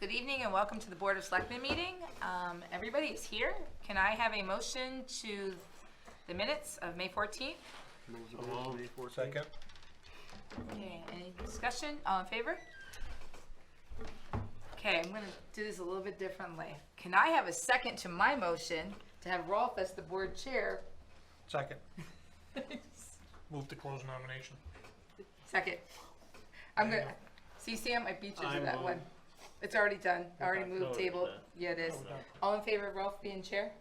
Good evening and welcome to the Board of Selectmen meeting. Everybody is here. Can I have a motion to the minutes of May 14th? May 14th. Second. Okay, any discussion? All in favor? Okay, I'm going to do this a little bit differently. Can I have a second to my motion to have Rolf as the board chair? Second. Move to close nomination. Second. I'm going to, see Sam, I beat you to that one. It's already done. I already moved table. Yeah, it is. All in favor of Rolf being chair?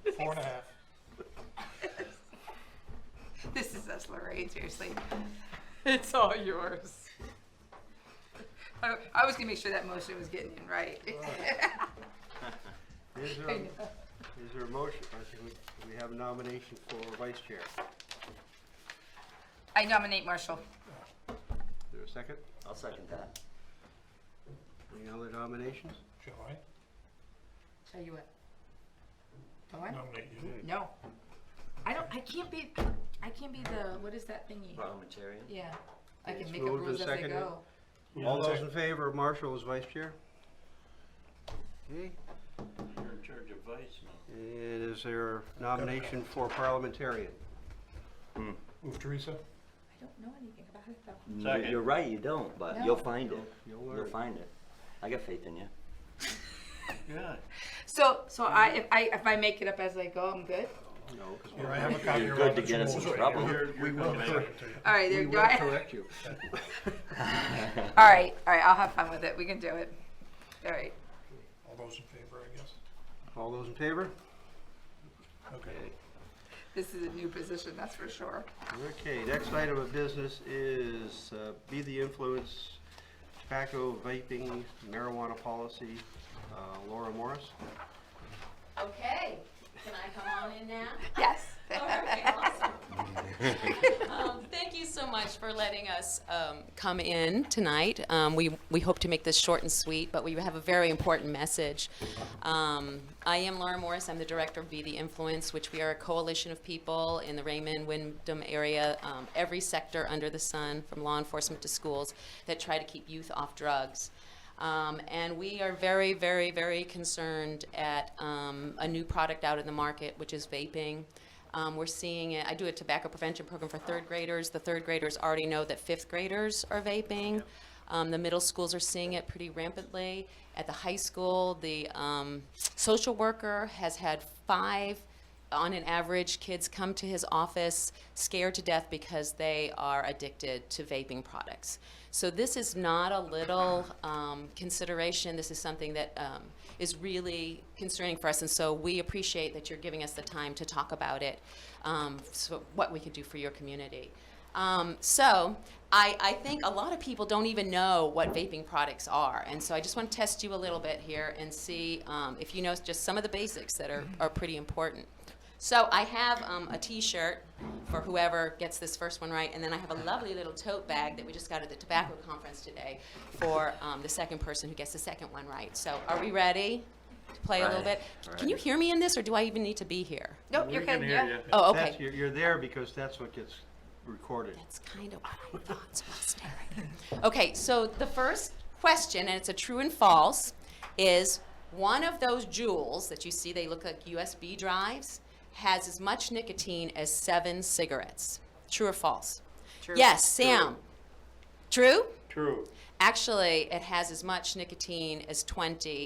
4.5. This is us, Lorraine, seriously. It's all yours. I was gonna make sure that motion was getting in right. Is there a motion? I think we have a nomination for vice chair. I nominate Marshall. Is there a second? I'll second that. Any other nominations? Shall I Tell you what. Do I? nominate you? No. I can't be the, what is that thingy? Parliamentarian? Yeah. I It's can make up moved and rules as I seconded. go. All those in favor of Marshall as vice chair? Okay. You're in charge of vice now. And is there a nomination for parliamentarian? Move Teresa. I don't know anything about it though. No, you're right, you don't, but No. you'll find it. You'll learn. You'll find it. I got faith in you. Yeah. So if I make it up as I go, I'm good? No, because Here, I have a copy You're of good to Robert's get us in rules. trouble. We will correct it to you. All right, we there, do will I? correct you. All right, I'll have fun with it. We can do it. All right. All those in favor, I guess. All those in favor? Okay. This is a new position, that's for sure. Okay, next item of business is Be the Influence tobacco, vaping, marijuana policy. Laura Morris. Okay, can I come on in now? Yes. All right, awesome. Thank you so much for letting us come in tonight. We hope to make this short and sweet, but we have a very important message. I am Laura Morris. I'm the director of Be the Influence, which we are a coalition of people in the Raymond-Wyndham area, every sector under the sun, from law enforcement to schools, that try to keep youth off drugs. And we are very, very, very concerned at a new product out in the market, which is vaping. We're seeing it. I do a tobacco prevention program for third graders. The third graders already know that fifth graders are vaping. The middle schools are seeing it pretty rampantly. At the high school, the social worker has had 5, on an average, kids come to his office scared to death because they are addicted to vaping products. So this is not a little consideration. This is something that is really concerning for us, and so we appreciate that you're giving us the time to talk about it, so what we could do for your community. So I think a lot of people don't even know what vaping products are, and so I just want to test you a little bit here and see if you know just some of the basics that are pretty important. So I have a t-shirt for whoever gets this first one right, and then I have a lovely little tote bag that we just got at the tobacco conference today for the second person who gets the second one right. So are we ready to play a little bit? Can you hear me in this, or do I even need to be here? Nope, you're good. Yeah. Oh, That's, okay. you're there because that's what gets recorded. That's kind of what I thought, so I'll stay right here. Okay, so the first question, and it's a true and false, is one of those jewels that you see, they look like USB drives, has as much nicotine as 7 cigarettes. True or false? True. Yes, Sam. True? True. Actually, it has as much nicotine as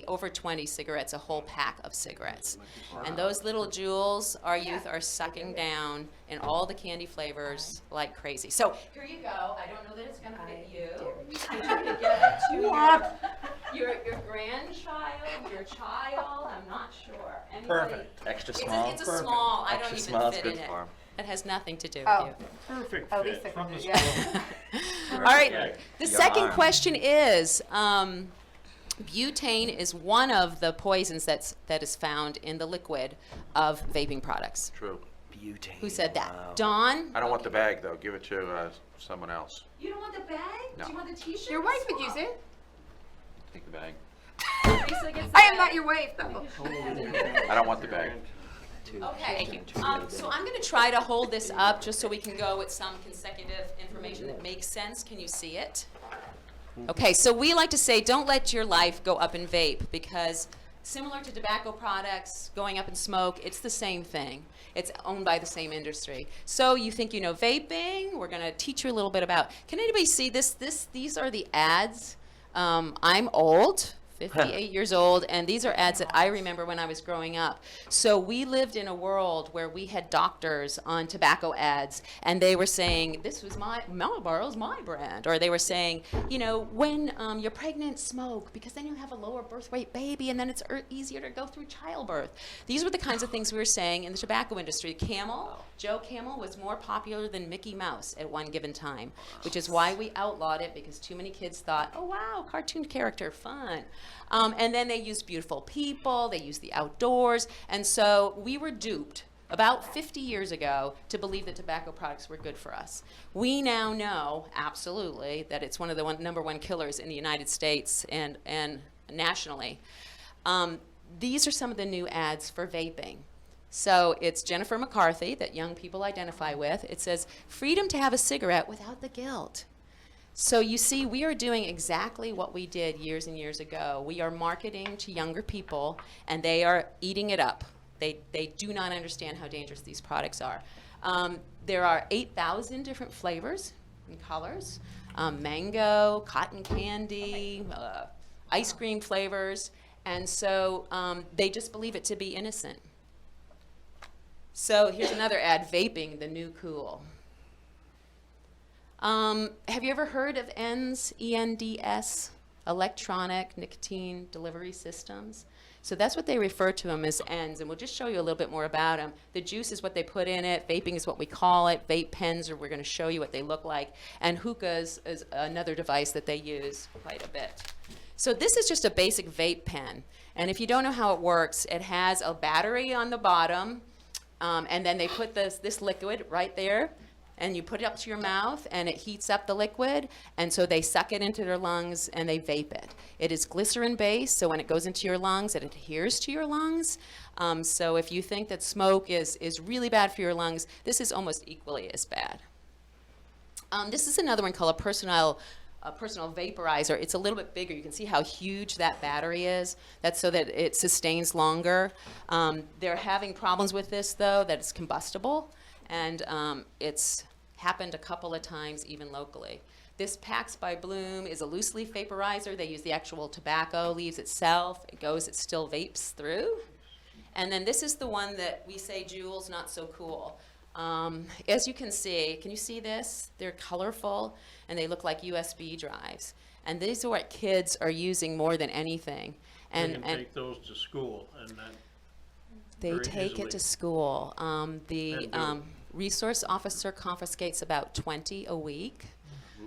over 20 cigarettes, a whole pack of cigarettes. And those little jewels our youth are sucking down in all the candy flavors like crazy. So here you go. I don't know that it's going to fit you. But you can give it to your grandchild, your child. I'm not sure. Anybody? Perfect. Extra small. It's a small. I don't Extra even small is fit good in it. for 'em. It has nothing to do with Oh. you. Perfect At least fit I from can the do it, school. yeah. All right. Yeah. The Your second arm. question is, butane is one of the poisons that is found in the liquid of vaping products. True. Butane. Who said that? Wow. Dawn? I don't want the bag, though. Give it to someone else. You don't want the bag? No. Do you want the t-shirt? Your wife would use it. Take the bag. Lisa gets the I am bag. not your wife, though. I don't want the bag. Okay. Thank you. So I'm going to try to hold this up just so we can go with some consecutive information that makes sense. Can you see it? Okay, so we like to say, don't let your life go up in vape, because similar to tobacco products going up in smoke, it's the same thing. It's owned by the same industry. So you think you know vaping? We're going to teach you a little bit about. Can anybody see this? These are the ads. I'm old. 58 years old, and these are ads that I remember when I was growing up. So we lived in a world where we had doctors on tobacco ads, and they were saying, this was Marlboro's my brand, or they were saying, you know, when you're pregnant, smoke, because then you have a lower birth weight baby, and then it's easier to go through childbirth. These were the kinds of things we were saying in the tobacco industry. Joe Camel was more popular than Mickey Mouse at one given time, which is why we outlawed it, because too many kids thought, oh wow, cartoon character, fun. And then they used beautiful people, they used the outdoors, and so we were duped about 50 years ago to believe that tobacco products were good for us. We now know, absolutely, that it's one of the number one killers in the United States and nationally. These are some of the new ads for vaping. So it's Jennifer McCarthy that young people identify with. It says, freedom to have a cigarette without the guilt. So you see, we are doing exactly what we did years and years ago. We are marketing to younger people, and they are eating it up. They do not understand how dangerous these products are. There are 8,000 different flavors and colors, mango, cotton candy, ice cream flavors, and so they just believe it to be innocent. So here's another ad, vaping, the new cool. Have you ever heard of ENDS, ENDS, electronic nicotine delivery systems? So that's what they refer to them as ENDS, and we'll just show you a little bit more about them. The juice is what they put in it, vaping is what we call it, vape pens, or we're going to show you what they look like, and hookahs is another device that they use quite a bit. So this is just a basic vape pen, and if you don't know how it works, it has a battery on the bottom, and then they put this liquid right there, and you put it up to your mouth, and it heats up the liquid, and so they suck it into their lungs, and they vape it. It is glycerin-based, so when it goes into your lungs, it adheres to your lungs. So if you think that smoke is really bad for your lungs, this is almost equally as bad. This is another one called a personal vaporizer. It's a little bit bigger. You can see how huge that battery is. That's so that it sustains longer. They're having problems with this, though, that it's combustible, and it's happened a couple of times even locally. This Pax by Bloom is a loose leaf vaporizer. They use the actual tobacco leaves itself. It still vapes through. And then this is the one that we say, Jules, not so cool. As you can you see this? They're colorful, and they look like USB drives. And these are what kids are using more than anything. They can take those to school, and that they very take easily. it to school. The resource officer confiscates about 20 a week.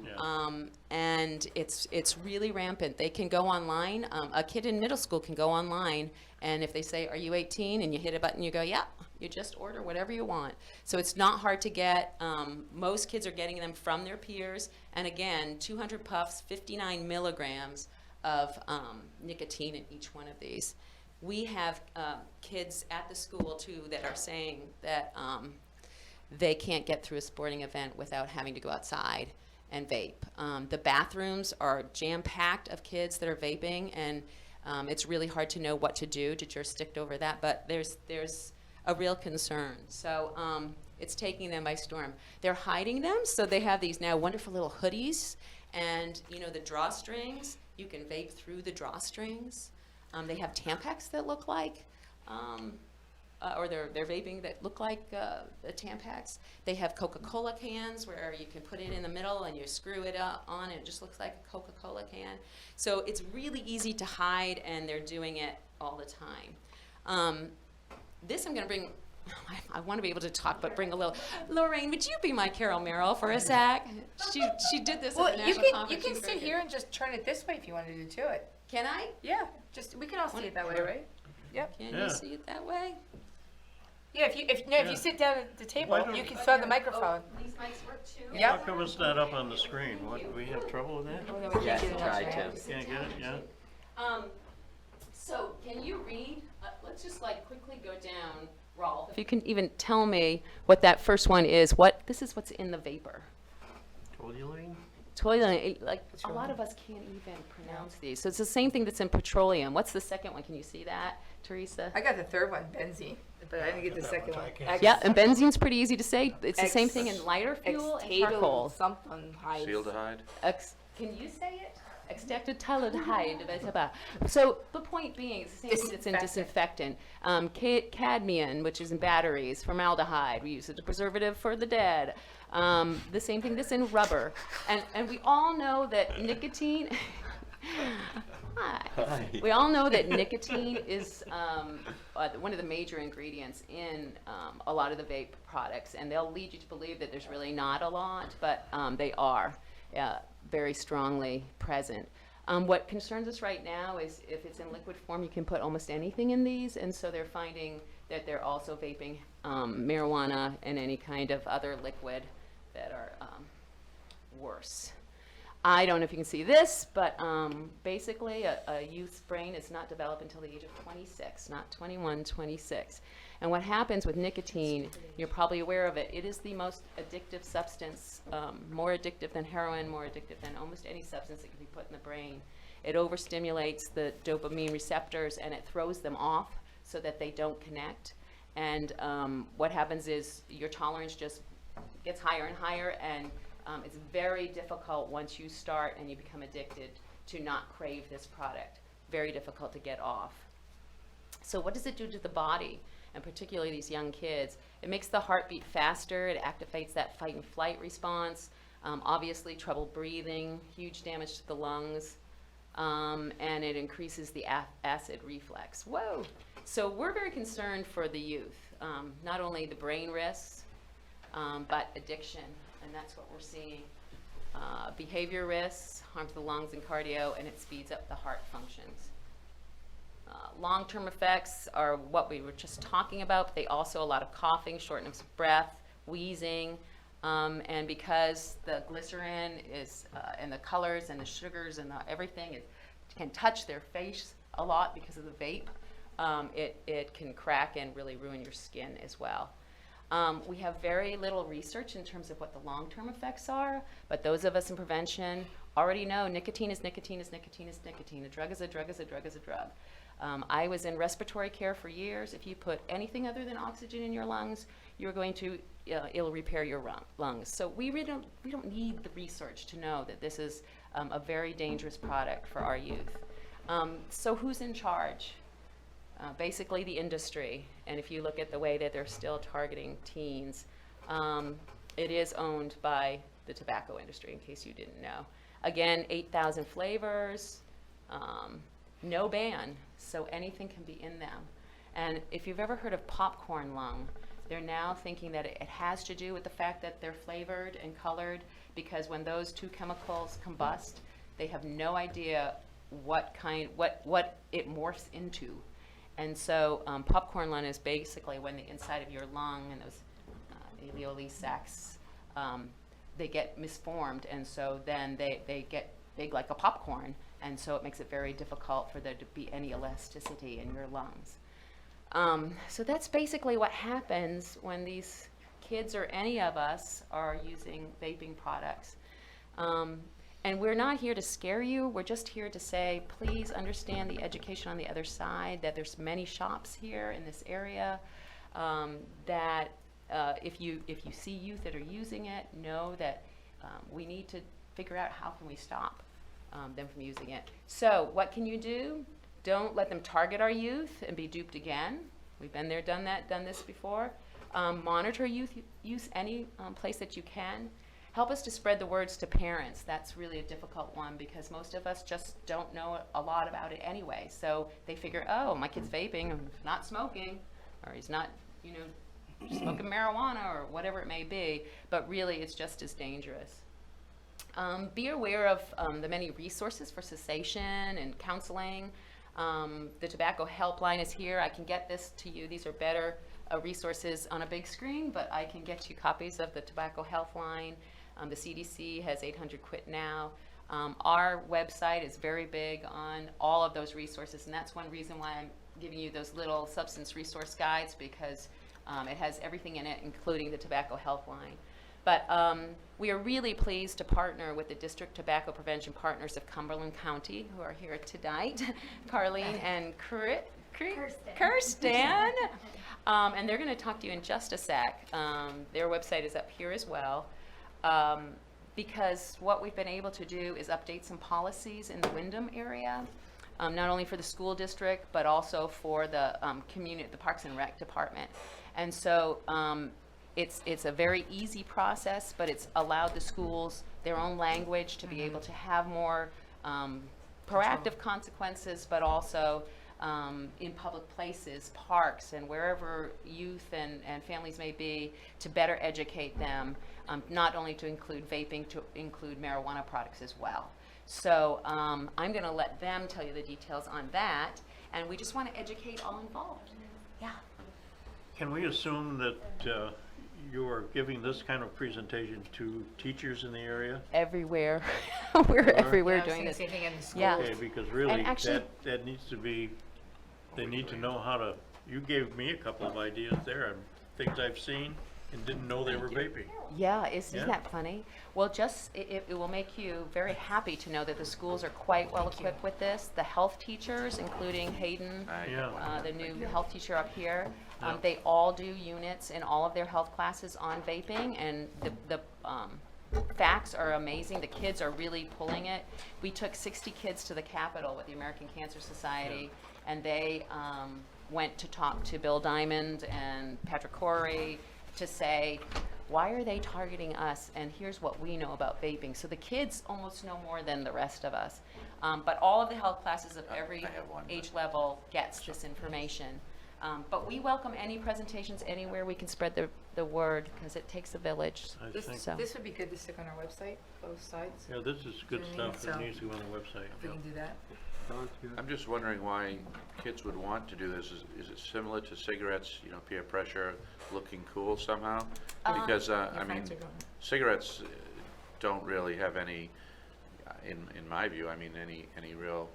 Yeah. And it's really rampant. They can go online. A kid in middle school can go online, and if they say, are you 18? And you hit a button, you go, yeah. You just order whatever you want. So it's not hard to get. Most kids are getting them from their peers. And again, 200 puffs, 59 milligrams of nicotine in each one of these. We have kids at the school, too, that are saying that they can't get through a sporting event without having to go outside and vape. The bathrooms are jam-packed of kids that are vaping, and it's really hard to know what to do to jurisdict over that, but there's a real concern. So it's taking them by storm. They're hiding them, so they have these now wonderful little hoodies, and you know the drawstrings, you can vape through the drawstrings. They have Tampax that look like, or they're vaping that look like the Tampax. They have Coca-Cola cans where you can put it in the middle and you screw it on and it just looks like a Coca-Cola can. So it's really easy to hide, and they're doing it all the time. This I'm going to bring, I want to be able to talk, but bring a little. Lorraine, would you be my Carol Merrill for a sec? She did this at the national you conference. can She's sit very here good. and just turn it this way if you wanted to do it. Can I? Yeah, we can all see it that way, right? Yep. Can Yeah. you see it that way? Yeah, if Yeah. you sit down at the table, Why don't- you can throw the microphone. These mics work too? How Yep. come it's not up on the screen? What, do we have trouble with that? Oh, no, we Yeah, can't get it try up there. to. Can't get it, yeah? So can you read? Let's just like quickly go down, Rolf. If you can even tell me what that first one is. This is what's in the vapor. Toluene? petroleum, like a lot of us can't even pronounce these. So it's the same thing that's in petroleum. What's the second one? Can you see that, Teresa? I got the third one, benzene, but I didn't get the second one. Yeah, and benzene's pretty easy to say. It's the same thing in lighter fuel and charcoal. Something high. Cealdehyde? Can you say it? Extracted. So the point being, it's the same thing that's in disinfectant. Cadmium, which is in batteries, formaldehyde. We use it as a preservative for the dead. The same thing that's in rubber. And we all know that nicotine. Hi. We all know that nicotine is one of the major ingredients in a lot of the vape products, and they'll lead you to believe that there's really not a lot, but they are very strongly present. What concerns us right now is if it's in liquid form, you can put almost anything in these, and so they're finding that they're also vaping marijuana and any kind of other liquid that are worse. I don't know if you can see this, but basically a youth's brain is not developed until the age of 26, not 21, 26. And what happens with nicotine, you're probably aware of it, it is the most addictive substance, more addictive than heroin, more addictive than almost any substance that can be put in the brain. It overstimulates the dopamine receptors and it throws them off so that they don't connect. And what happens is your tolerance just gets higher and higher, and it's very difficult once you start and you become addicted to not crave this product. Very difficult to get off. So what does it do to the body, and particularly these young kids? It makes the heart beat faster, it activates that fight and flight response, obviously trouble breathing, huge damage to the lungs, and it increases the acid reflux. Whoa! So we're very concerned for the youth, not only the brain risks, but addiction. And that's what we're seeing. Behavior risks, harm to the lungs and cardio, and it speeds up the heart functions. Long-term effects are what we were just talking about, but they also a lot of coughing, shortness of breath, wheezing, and because the glycerin is, and the colors and the sugars and everything, it can touch their face a lot because of the vape. It can crack and really ruin your skin as well. We have very little research in terms of what the long-term effects are, but those of us in prevention already know nicotine is nicotine is nicotine is nicotine. A drug is a drug is a drug is a drug. I was in respiratory care for years. If you put anything other than oxygen in your lungs, you're going to ill repair your lungs. So we don't need the research to know that this is a very dangerous product for our youth. So who's in charge? Basically the industry, and if you look at the way that they're still targeting teens, it is owned by the tobacco industry, in case you didn't know. Again, 8,000 flavors, no ban, so anything can be in them. And if you've ever heard of popcorn lung, they're now thinking that it has to do with the fact that they're flavored and colored, because when those two chemicals combust, they have no idea what it morphs into. And so popcorn lung is basically when the inside of your lung and those alveoli sacs, they get misformed, and so then they get big like a popcorn, and so it makes it very difficult for there to be any elasticity in your lungs. So that's basically what happens when these kids or any of us are using vaping products. And we're not here to scare you. We're just here to say, please understand the education on the other side, that there's many shops here in this area, that if you see youth that are using it, know that we need to figure out how can we stop them from using it. So what can you do? Don't let them target our youth and be duped again. We've been there, done this before. Monitor youth use any place that you can. Help us to spread the words to parents. That's really a difficult one because most of us just don't know a lot about it anyway. So they figure, oh, my kid's vaping and not smoking, or he's not, smoking marijuana or whatever it may be, but really it's just as dangerous. Be aware of the many resources for cessation and counseling. The tobacco helpline is here. I can get this to you. These are better resources on a big screen, but I can get you copies of the tobacco helpline. The CDC has 800 Quit Now. Our website is very big on all of those resources, and that's one reason why I'm giving you those little substance resource guides, because it has everything in it, including the tobacco helpline. But we are really pleased to partner with the District Tobacco Prevention Partners of Cumberland County, who are here tonight, Carlene and Kirsten. And they're going to talk to you in just a sec. Their website is up here as well. Because what we've been able to do is update some policies in the Wyndham area, not only for the school district, but also for the community, the Parks and Rec Department. And so it's a very easy process, but it's allowed the schools their own language to be able to have more proactive consequences, but also in public places, parks, and wherever youth and families may be, to better educate them, not only to include vaping, to include marijuana products as well. So I'm going to let them tell you the details on that, and we just want to educate all involved. Yeah. Can we assume that you are giving this kind of presentation to teachers in the area? Everywhere. We're everywhere doing this. Same thing in the schools. Yeah. Okay, because really, actually- that needs to be, they need to know how to, you gave me a couple of ideas there, and things I've seen and didn't know they were vaping. Yeah, isn't Yeah. that funny? Well, it will make you very happy to know that the schools are quite well equipped with this. The health teachers, including Hayden, Yeah. the new health teacher up here, Yeah. they all do units in all of their health classes on vaping, and the facts are amazing. The kids are really pulling it. We took 60 kids to the Capitol with the American Cancer Society, and they went to talk to Bill Diamond and Patrick Corey to say, why are they targeting us, and here's what we know about vaping. So the kids almost know more than the rest of us. But all of the health classes of every I have one. age level gets this information. But we welcome any presentations anywhere we can spread the word, because it takes a village. I This, think, So- this would be good to stick on our website, both sides, yeah, this is good You know what I stuff mean? that So- needs to go on the website. if we can do that. Don, you- I'm just wondering why kids would want to do this. Is it similar to cigarettes, you know, peer pressure, looking cool somehow? Because, Your I mean, friends are going. cigarettes don't really have any, in my view, I mean, any real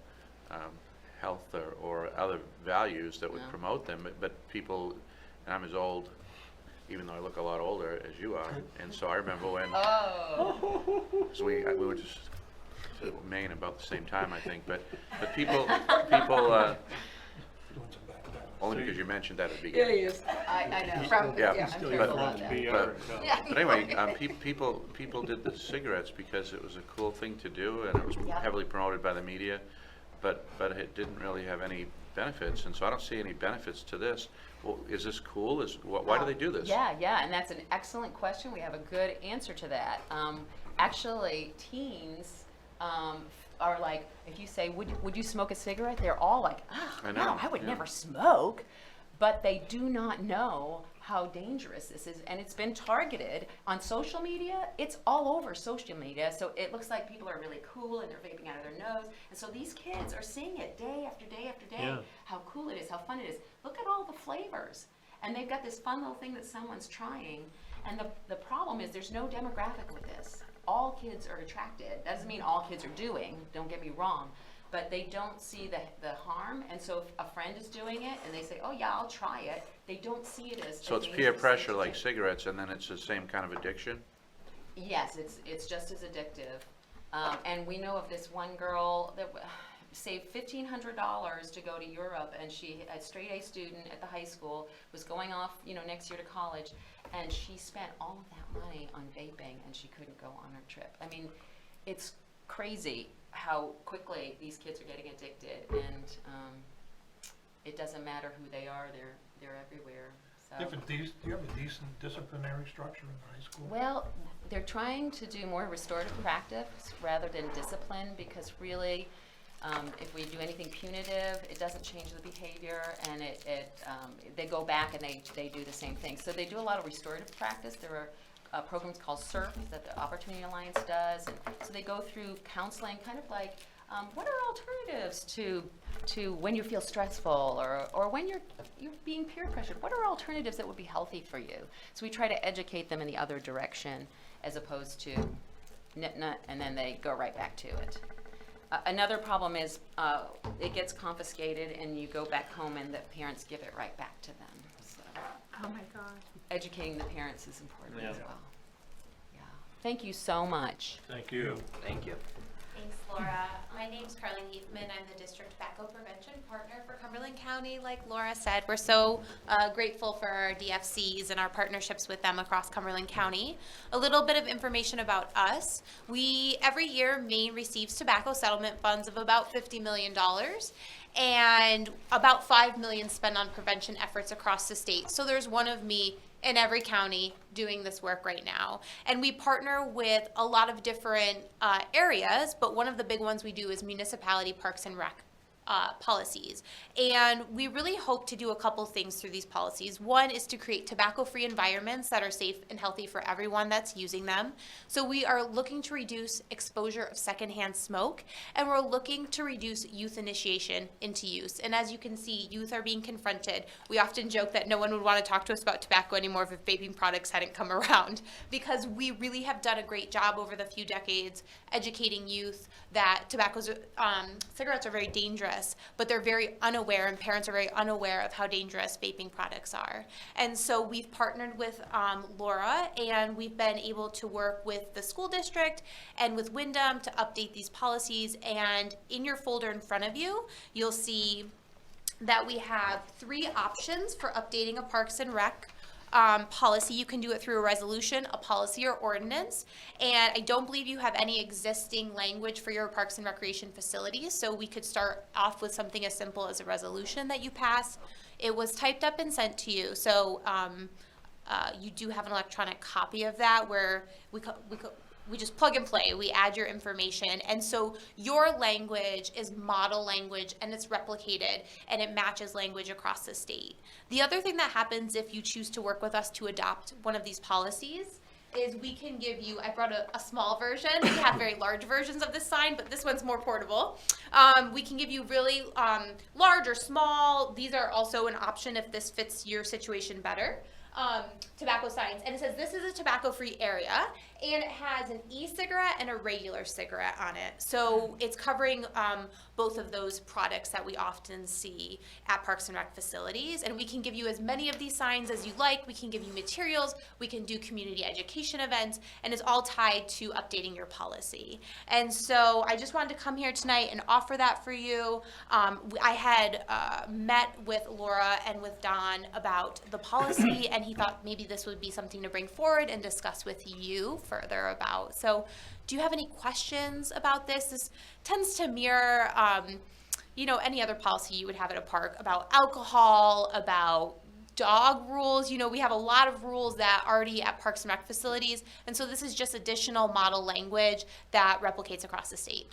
health or other values that would No. promote them. But people, and I'm as old, even though I look a lot older as you are, and so I remember when, Oh. so we were just Maine about the same time, I think, but people, only because you mentioned that at the Yeah, beginning. he is. I know. From, Yeah. yeah, I'm Still careful got about to that. be But- our, Yeah. But anyway, people did the cigarettes because it was a cool thing to do, and it was Yeah. heavily promoted by the media, but it didn't really have any benefits, and so I don't see any benefits to this. Well, is this cool? Why do they do this? Yeah, and that's an excellent question. We have a good answer to that. Actually, teens are like, if you say, would you smoke a cigarette? They're all like, oh, I no, know, I would yeah. never smoke. But they do not know how dangerous this is. And it's been targeted on social media. It's all over social media. So it looks like people are really cool and they're vaping out of their nose. And so these kids are seeing it day after day after day, Yeah. how cool it is, how fun it is. Look at all the flavors. And they've got this fun little thing that someone's trying. And the problem is there's no demographic with this. All kids are attracted. That doesn't mean all kids are doing, don't get me wrong, but they don't see the harm. And so if a friend is doing it and they say, oh yeah, I'll try it, they don't see it as So a it's peer dangerous thing pressure to like do. cigarettes, and then it's the same kind of addiction? Yes, it's just as addictive. And we know of this one girl that saved $1,500 to go to Europe, and she, a straight A student at the high school, was going off, next year to college, and she spent all of that money on vaping, and she couldn't go on her trip. I mean, it's crazy how quickly these kids are getting addicted, and it doesn't matter who they are; they're everywhere. So. Do you have a decent disciplinary structure in the high school? Well, they're trying to do more restorative practice rather than discipline, because really, if we do anything punitive, it doesn't change the behavior, and they go back and they do the same thing. So they do a lot of restorative practice. There are programs called SURF that the Opportunity Alliance does, and so they go through counseling, kind of like what are alternatives to when you feel stressful or when you're being peer pressured? What are alternatives that would be healthy for you? So we try to educate them in the other direction as opposed to nut, and then they go right back to it. Another problem is it gets confiscated and you go back home and the parents give it right back to them. So Oh my God. educating the parents is important Yeah. as well. Thank you so much. Thank you. Thank you. Thanks, Laura. My name's Carleen Heathman. I'm the District Tobacco Prevention Partner for Cumberland County. Like Laura said, we're so grateful for our DFCs and our partnerships with them across Cumberland County. A little bit of information about us. Every year, Maine receives tobacco settlement funds of about $50 million. And about $5 million spent on prevention efforts across the state. So there's one of me in every county doing this work right now. And we partner with a lot of different areas, but one of the big ones we do is municipality parks and rec policies. And we really hope to do a couple things through these policies. One is to create tobacco-free environments that are safe and healthy for everyone that's using them. So we are looking to reduce exposure of secondhand smoke, and we're looking to reduce youth initiation into use. And as you can see, youth are being confronted. We often joke that no one would want to talk to us about tobacco anymore if vaping products hadn't come around, because we really have done a great job over the few decades educating youth that cigarettes are very dangerous, but they're very unaware, and parents are very unaware of how dangerous vaping products are. And so we've partnered with Laura, and we've been able to work with the school district and with Wyndham to update these policies. And in your folder in front of you, you'll see that we have 3 options for updating a Parks and Rec policy. You can do it through a resolution, a policy, or ordinance. And I don't believe you have any existing language for your parks and recreation facilities, so we could start off with something as simple as a resolution that you pass. It was typed up and sent to you, so you do have an electronic copy of that where we just plug and play. We add your information, and so your language is model language, and it's replicated, and it matches language across the state. The other thing that happens if you choose to work with us to adopt one of these policies is we can give you, I brought a small version. We have very large versions of this sign, but this one's more portable. We can give you really large or small. These are also an option if this fits your situation better. Tobacco signs, and it says this is a tobacco-free area, and it has an e-cigarette and a regular cigarette on it. So it's covering both of those products that we often see at Parks and Rec facilities. And we can give you as many of these signs as you like. We can give you materials. We can do community education events, and it's all tied to updating your policy. And so I just wanted to come here tonight and offer that for you. I had met with Laura and with Don about the policy, and he thought maybe this would be something to bring forward and discuss with you further about. So do you have any questions about this? This tends to mirror any other policy you would have at a park about alcohol, about dog rules. We have a lot of rules that are already at Parks and Rec facilities, and so this is just additional model language that replicates across the state.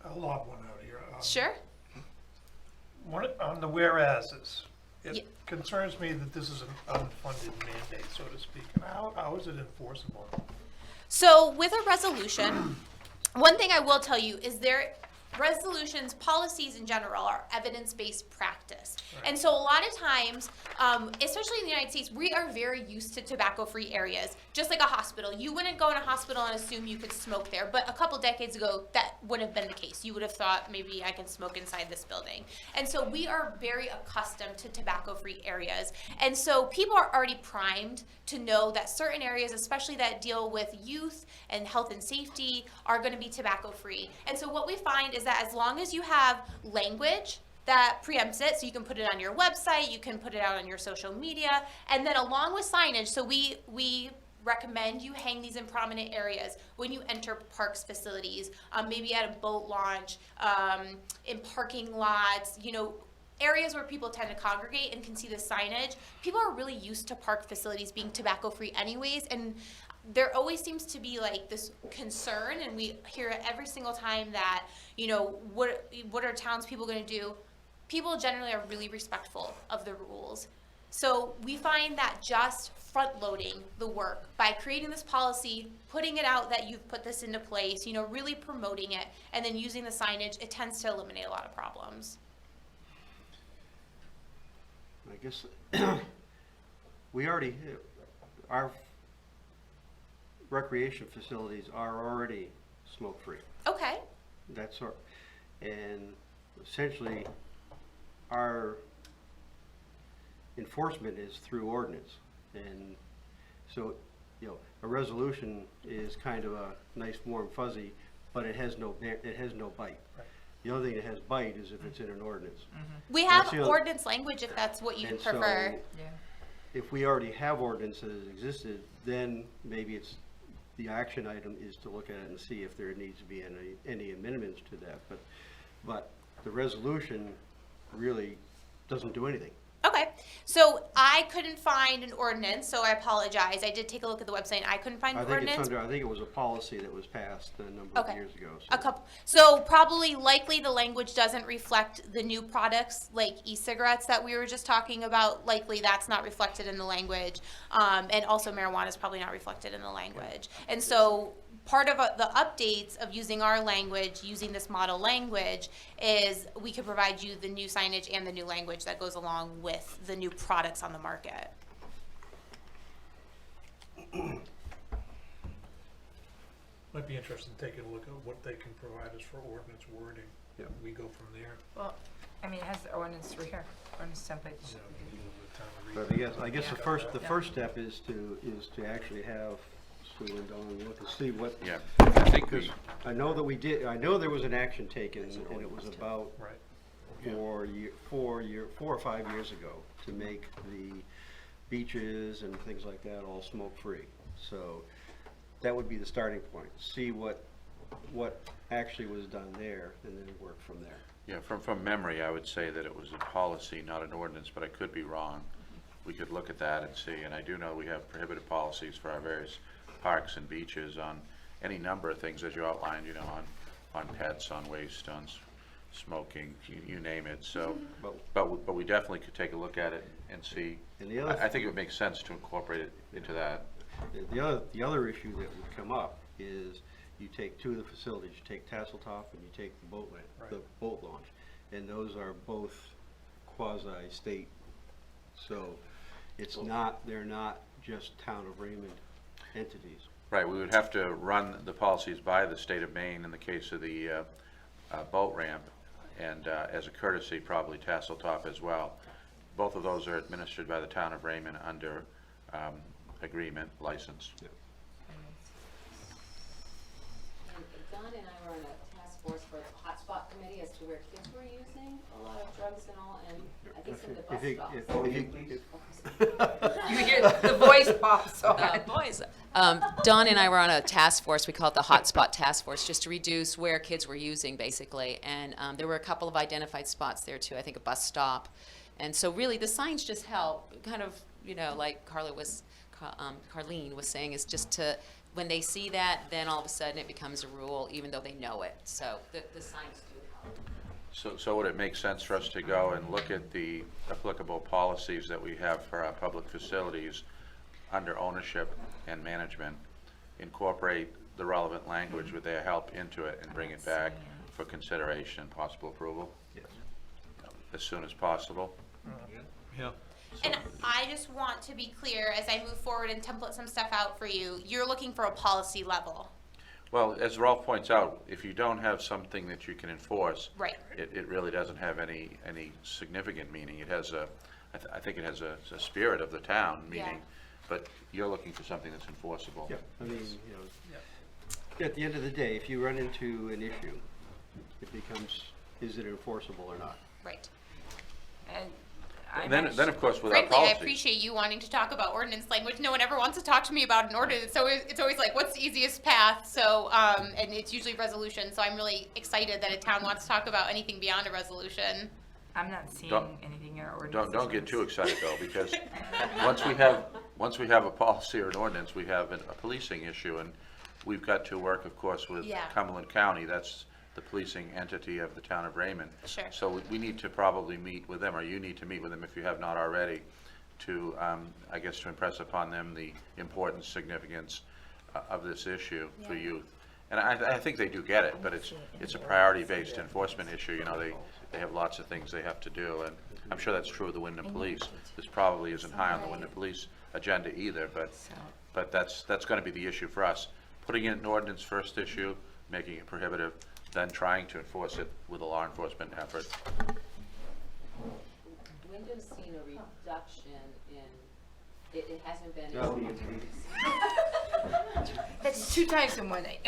I'll lob one out here. Sure. On the whereases, it Yeah. concerns me that this is an unfunded mandate, so to speak. And how is it enforceable? So with a resolution, one thing I will tell you is resolutions, policies in general, are evidence-based practice. Right. And so a lot of times, especially in the United States, we are very used to tobacco-free areas, just like a hospital. You wouldn't go in a hospital and assume you could smoke there, but a couple decades ago, that wouldn't have been the case. You would have thought, maybe I can smoke inside this building. And so we are very accustomed to tobacco-free areas. And so people are already primed to know that certain areas, especially that deal with youth and health and safety, are going to be tobacco-free. And so what we find is that as long as you have language that preempts it, so you can put it on your website, you can put it out on your social media, and then along with signage, so we recommend you hang these in prominent areas when you enter parks facilities, maybe at a boat launch, in parking lots, areas where people tend to congregate and can see the signage. People are really used to park facilities being tobacco-free anyways, and there always seems to be like this concern, and we hear it every single time that, what are townspeople going to do? People generally are really respectful of the rules. So we find that just front-loading the work by creating this policy, putting it out that you've put this into place, really promoting it, and then using the signage, it tends to eliminate a lot of problems. I guess our recreation facilities are already smoke-free. Okay. And essentially our enforcement is through ordinance. And so, you know, a resolution is kind of a nice warm fuzzy, but it has no bite. Right. The only thing that has bite is if it's in an ordinance. We have That's the other- ordinance language if that's what you And prefer. Yeah. If we already have ordinances existed, then maybe it's, the action item is to look at it and see if there needs to be any amendments to that. But the resolution really doesn't do anything. Okay, so I couldn't find an ordinance, so I apologize. I did take a look at the website, and I couldn't find an ordinance. I think it was a policy that was passed a number of Okay. years ago. A couple, so probably likely the language doesn't reflect the new products like e-cigarettes that we were just talking about. Likely that's not reflected in the language. And also marijuana is probably not reflected in the language. And so part of the updates of using our language, using this model language, is we could provide you the new signage and the new language that goes along with the new products on the market. Might be interesting taking a look at what they can provide us for ordinance wording. Yeah. We go from there. Well, I mean, it has the ordinance right here, ordinance template. You know, give you a little bit of time to read But it. I guess the Yeah. first step is to actually have Sue and Dawn look and see what. Yeah, I think Because I know that I know there was an action taken, and it was about Right. 4 or 5 years ago to make the beaches and things like that all smoke-free. So that would be the starting point. See what actually was done there, and then work from there. Yeah, from memory, I would say that it was a policy, not an ordinance, but I could be wrong. We could look at that and see, and I do know we have prohibited policies for our various parks and beaches on any number of things, as you outlined, you know, on pets, on waste, on smoking, you name it, so, but we definitely could take a look at it and see. And the other I think it would make sense to incorporate it into that. The other issue that would come up is you take two of the facilities, you take Tasseltop and you take the boat launch, and those are both quasi-state. So they're not just town of Raymond entities. Right, we would have to run the policies by the state of Maine in the case of the boat ramp, and as a courtesy, probably Tasseltop as well. Both of those are administered by the town of Raymond under agreement, license. Yeah. And Don and I were on a task force for the hotspot committee as to where kids were using a lot of drugs and all, and I think some of the bus stops. You hear the voice pops on. Boys. Don and I were on a task force, we call it the Hotspot Task Force, just to reduce where kids were using, basically. And there were a couple of identified spots there, too, I think a bus stop. And so really, the signs just help, kind of, you know, like Carlene was saying, is just to, when they see that, then all of a sudden it becomes a rule, even though they know it. So the signs do help. So would it make sense for us to go and look at the applicable policies that we have for our public facilities under ownership and management, incorporate the relevant language with their help into it, and bring it back for consideration and possible approval Yes. as soon as possible? Yeah. And I just want to be clear, as I move forward and template some stuff out for you, you're looking for a policy level. Well, as Rolf points out, if you don't have something that you can enforce, Right. it really doesn't have any significant meaning. It has I think it has a spirit of the town meaning, but you're looking for something that's enforceable. Yeah, I mean, you know, at the end of the day, if you run into an issue, it becomes, is it enforceable or not? Right. And Then of course, without Frankly, I policy. appreciate you wanting to talk about ordinance language. No one ever wants to talk to me about an ordinance, so it's always like, what's the easiest path? So, and it's usually resolution, so I'm really excited that a town wants to talk about anything beyond a resolution. I'm not seeing Don't- anything in our ordinance. Don't get too excited though, because once we have a policy or an ordinance, we have a policing issue, and we've got to work, of course, with Yeah. Cumberland County. That's the policing entity of the town of Raymond. Sure. So we need to probably meet with them, or you need to meet with them if you have not already, to, I guess, to impress upon them the importance, significance of this issue for Yeah. youth. And I think they do get it, but it's a priority-based enforcement issue. You know, they have lots of things they have to do, and I'm sure that's true of the Wyndham Police. This probably isn't high on the Wyndham Police agenda either, but that's going to be the issue for us. Putting in an ordinance first issue, making it prohibitive, then trying to enforce it with a law enforcement effort. Wyndham's seen a reduction in, it has been 2 times in one night.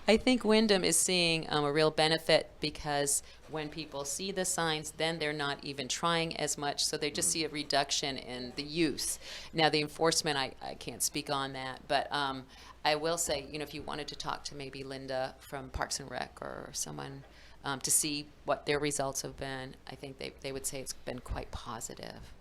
I think Wyndham is seeing a real benefit because when people see the signs, then they're not even trying as much, so they just see a reduction in the use. Now, the enforcement, I can't speak on that, but I will say, you know, if you wanted to talk to maybe Linda from Parks and Rec or someone to see what their results have been, I think they would say it's been quite positive.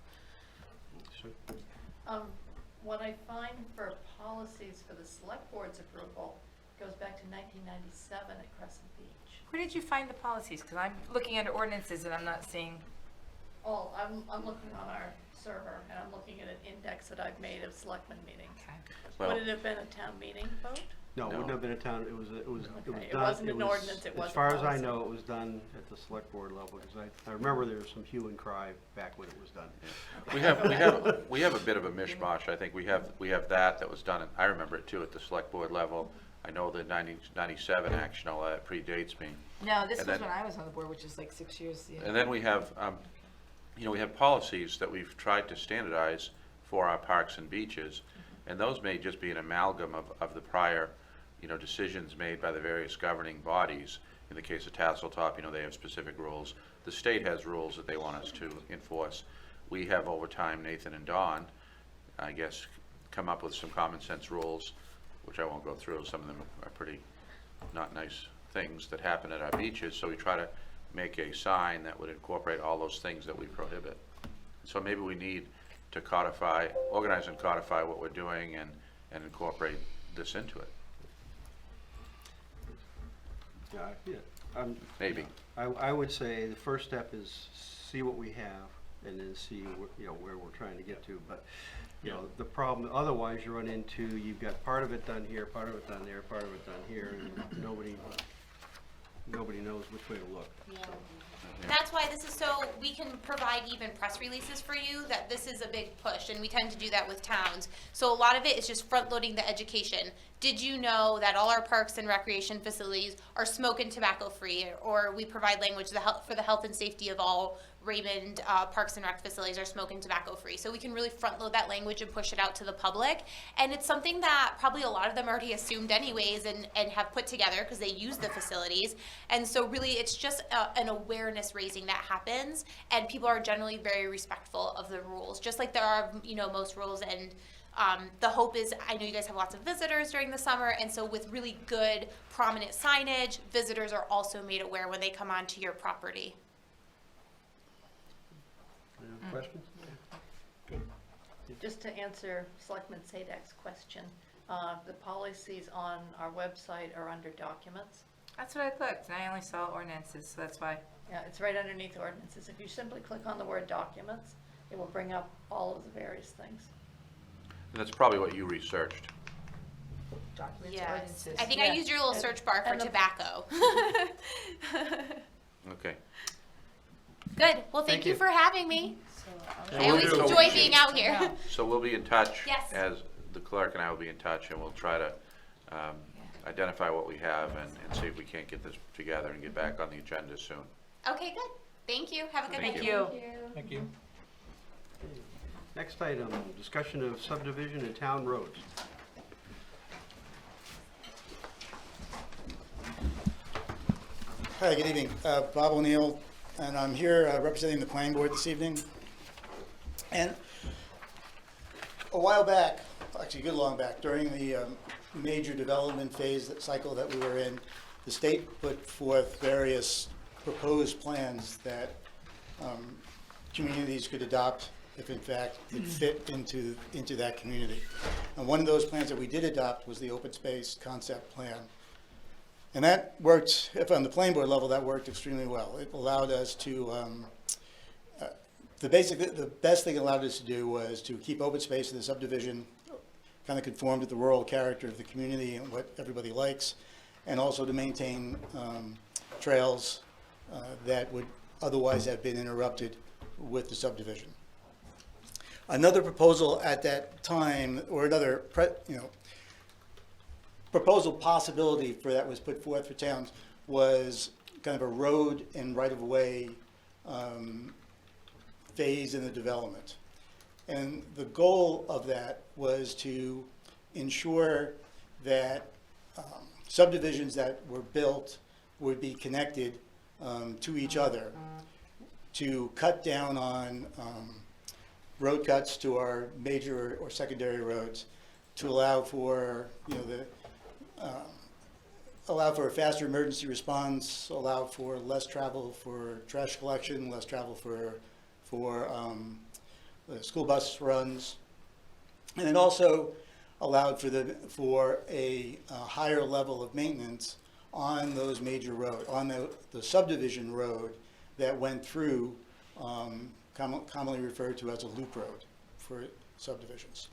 What I find for policies for the select board's approval goes back to 1997 at Crescent Beach. Where did you find the policies? Because I'm looking at ordinances and I'm not seeing. Oh, I'm looking on our server, and I'm looking at an index that I've made of selectmen meetings. Okay. Would it have been a town meeting vote? No, it No. wouldn't have been a town, it was Okay, it done. wasn't an ordinance, it was As a far as I policy. know, it was done at the select board level, because I remember there was some hue and cry back when it was done. We have a bit of a mishmash. I think we have that was done, I remember it too, at the select board level. I know the 97 action, all that predates me. No, this And was then- when I was on the board, which is like 6 years. Yeah. And then we have, we have policies that we've tried to standardize for our parks and beaches, and those may just be an amalgam of the prior, decisions made by the various governing bodies. In the case of Tasseltop, they have specific rules. The state has rules that they want us to enforce. We have, over time, Nathan and Dawn, I guess, come up with some common sense rules, which I won't go through. Some of them are pretty not nice things that happen at our beaches, so we try to make a sign that would incorporate all those things that we prohibit. So maybe we need to organize and codify what we're doing and incorporate this into it, maybe. I would say the first step is see what we have, and then see where we're trying to get to, but the problem, otherwise you run into, you've got part of it done here, part of it done there, part of it done here, and nobody knows which way to look. That's why this is so, we can provide even press releases for you, that this is a big push, and we tend to do that with towns. So a lot of it is just front-loading the education. Did you know that all our parks and recreation facilities are smoke and tobacco-free? Or we provide language for the health and safety of all Raymond Parks and Rec facilities are smoke and tobacco free. So we can really front load that language and push it out to the public. And it's something that probably a lot of them already assumed anyways and have put together because they use the facilities. And so really it's just an awareness raising that happens, and people are generally very respectful of the rules, just like there are, most rules. And the hope is, I know you guys have lots of visitors during the summer, and so with really good prominent signage, visitors are also made aware when they come onto your property. Questions? Just to answer Selectman Sadek's question, the policies on our website are under documents. That's what I clicked, and I only saw ordinances, so that's why. Yeah, it's right underneath ordinances. If you simply click on the word documents, it will bring up all of the various things. And that's probably what you researched. Documents, Yes. ordinances. I think Yeah. I used your little And- search bar for and the- tobacco. Okay. Good. Well, thank you you. for having me. Yeah, I we'll always do. enjoy being out here. Yeah. So we'll be in touch. Yes. As the clerk and I will be in touch, and we'll try to identify what we have and see if we can't get this together and get back on the agenda soon. Okay, good. Thank you. Have a good Thank night. you. Thank you. Next item, discussion of subdivision and town roads. Hi, good evening. Bob O'Neill, and I'm here representing the planning board this evening. And a while back, actually a good long back, during the major development cycle that we were in, the state put forth various proposed plans that communities could adopt if in fact it fit into that community. And one of those plans that we did adopt was the open space concept plan. And that worked, if on the planning board level, that worked extremely well. It allowed us to, the best thing it allowed us to do was to keep open space in the subdivision, kind of conform to the rural character of the community and what everybody likes, and also to maintain trails that would otherwise have been interrupted with the subdivision. Another proposal at that time, or another, proposal possibility for that was put forth for towns was kind of a road and right-of-way phase in the development. And the goal of that was to ensure that subdivisions that were built would be connected to each other to cut down on road cuts to our major or secondary roads, to allow for, allow for a faster emergency response, allow for less travel for trash collection, less travel for school bus runs, and it also allowed for a higher level of maintenance on those major roads, on the subdivision road that went through, commonly referred to as a loop road for subdivisions.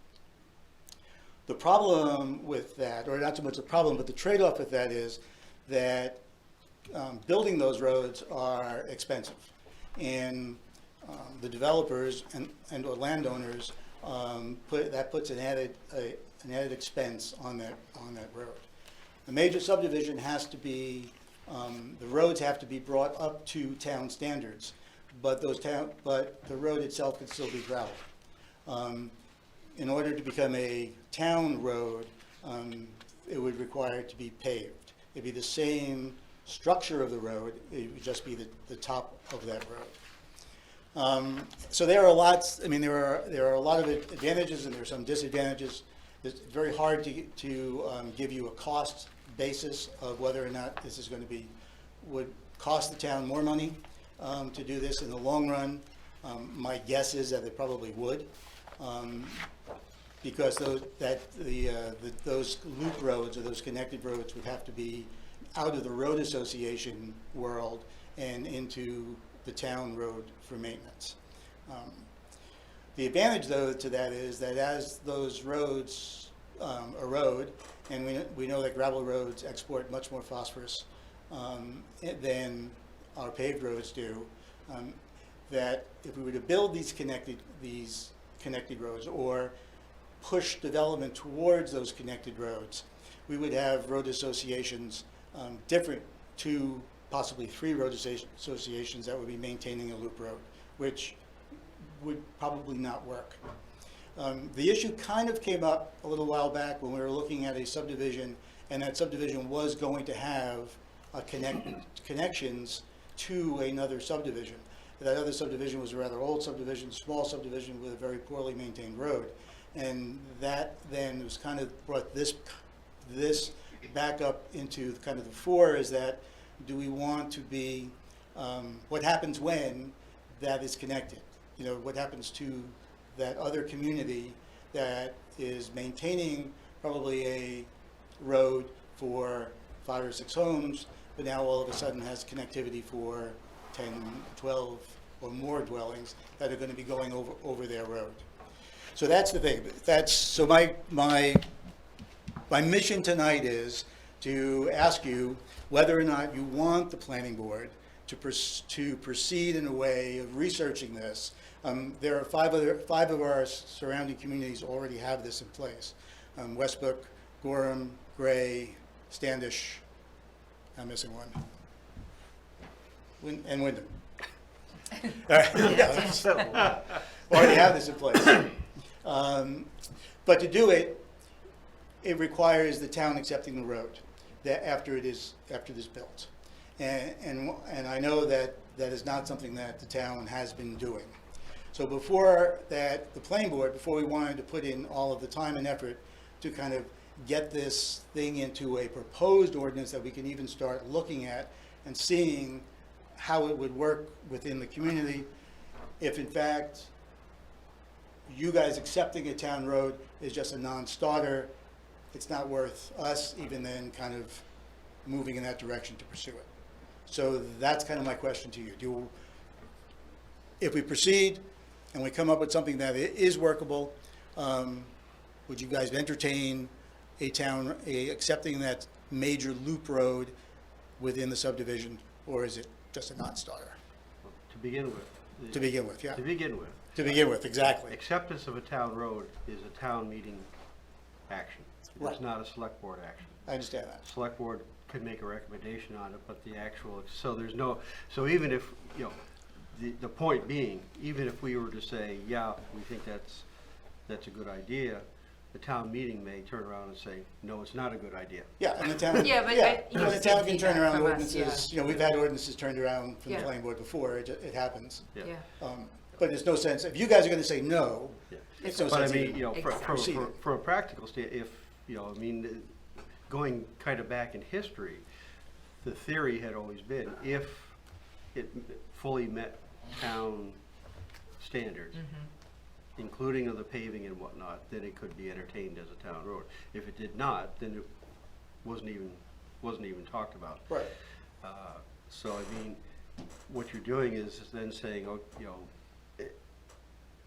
The problem with that, or not so much the problem, but the trade-off with that is that building those roads are expensive. And the developers and or landowners, puts an added expense on that road. The major subdivision has to be, the roads have to be brought up to town standards, but the road itself can still be gravel. In order to become a town road, it would require it to be paved. It'd be the same structure of the road, it would just be the top of that road. So there are lots, there are a lot of advantages and there are some disadvantages. It's very hard to give you a cost basis of whether or not this is going to would cost the town more money to do this in the long run. My guess is that it probably would. Because those loop roads or those connected roads would have to be out of the road association world and into the town road for maintenance. The advantage, though, to that is that as those roads erode, and we know that gravel roads export much more phosphorus than our paved roads do, that if we were to build these connected roads or push development towards those connected roads, we would have road associations, different 2, possibly 3 road associations that would be maintaining a loop road, which would probably not work. The issue kind of came up a little while back when we were looking at a subdivision, and that subdivision was going to have connections to another subdivision. That other subdivision was a rather old subdivision, small subdivision with a very poorly maintained road. And that then was kind of brought this back up into kind of the fore, is that do we want to be, what happens when that is connected? What happens to that other community that is maintaining probably a road for 5 or 6 homes, but now all of a sudden has connectivity for 10, 12 or more dwellings that are going to be going over their road. So that's the thing. So my mission tonight is to ask you whether or not you want the planning board to proceed in a way of researching this. There are 5 of our surrounding communities already have this in place. Westbrook, Gorham, Gray, Standish, I'm missing one, and Wyndham. Already have this in place. But to do it, it requires the town accepting the road that after it is built. And I know that is not something that the town has been doing. So before that, the planning board, before we wanted to put in all of the time and effort to kind of get this thing into a proposed ordinance that we can even start looking at and seeing how it would work within the community, if in fact you guys accepting a town road is just a non-starter, it's not worth us even then kind of moving in that direction to pursue it. So that's kind of my question to you. If we proceed and we come up with something that is workable, would you guys entertain accepting that major loop road within the subdivision, or is it just a non-starter? To begin with. To begin with, yeah. To begin with. To begin with, exactly. Acceptance of a town road is a town meeting action. Right. It's not a select board action. I understand that. Select board could make a recommendation on it, but the actual, so even if, the point being, even if we were to say, yeah, we think that's a good idea, the town meeting may turn around and say, no, it's not a good idea. Yeah, and the town, Yeah, but and the town can turn around from us, ordinances, you know, we've had ordinances turned around from the Yeah. planning board before, it happens. Yeah. Yeah. But there's no sense, if you guys are gonna say no, Yeah. it's no But I sense mean, even you know, Exactly. for a practical if, you know, I mean, going kind of back in history, the theory had always been, if it fully met town standards, including of the paving and whatnot, then it could be entertained as a town road. If it did not, then it wasn't even talked about. Right. So I mean, what you're doing is then saying, oh, you know,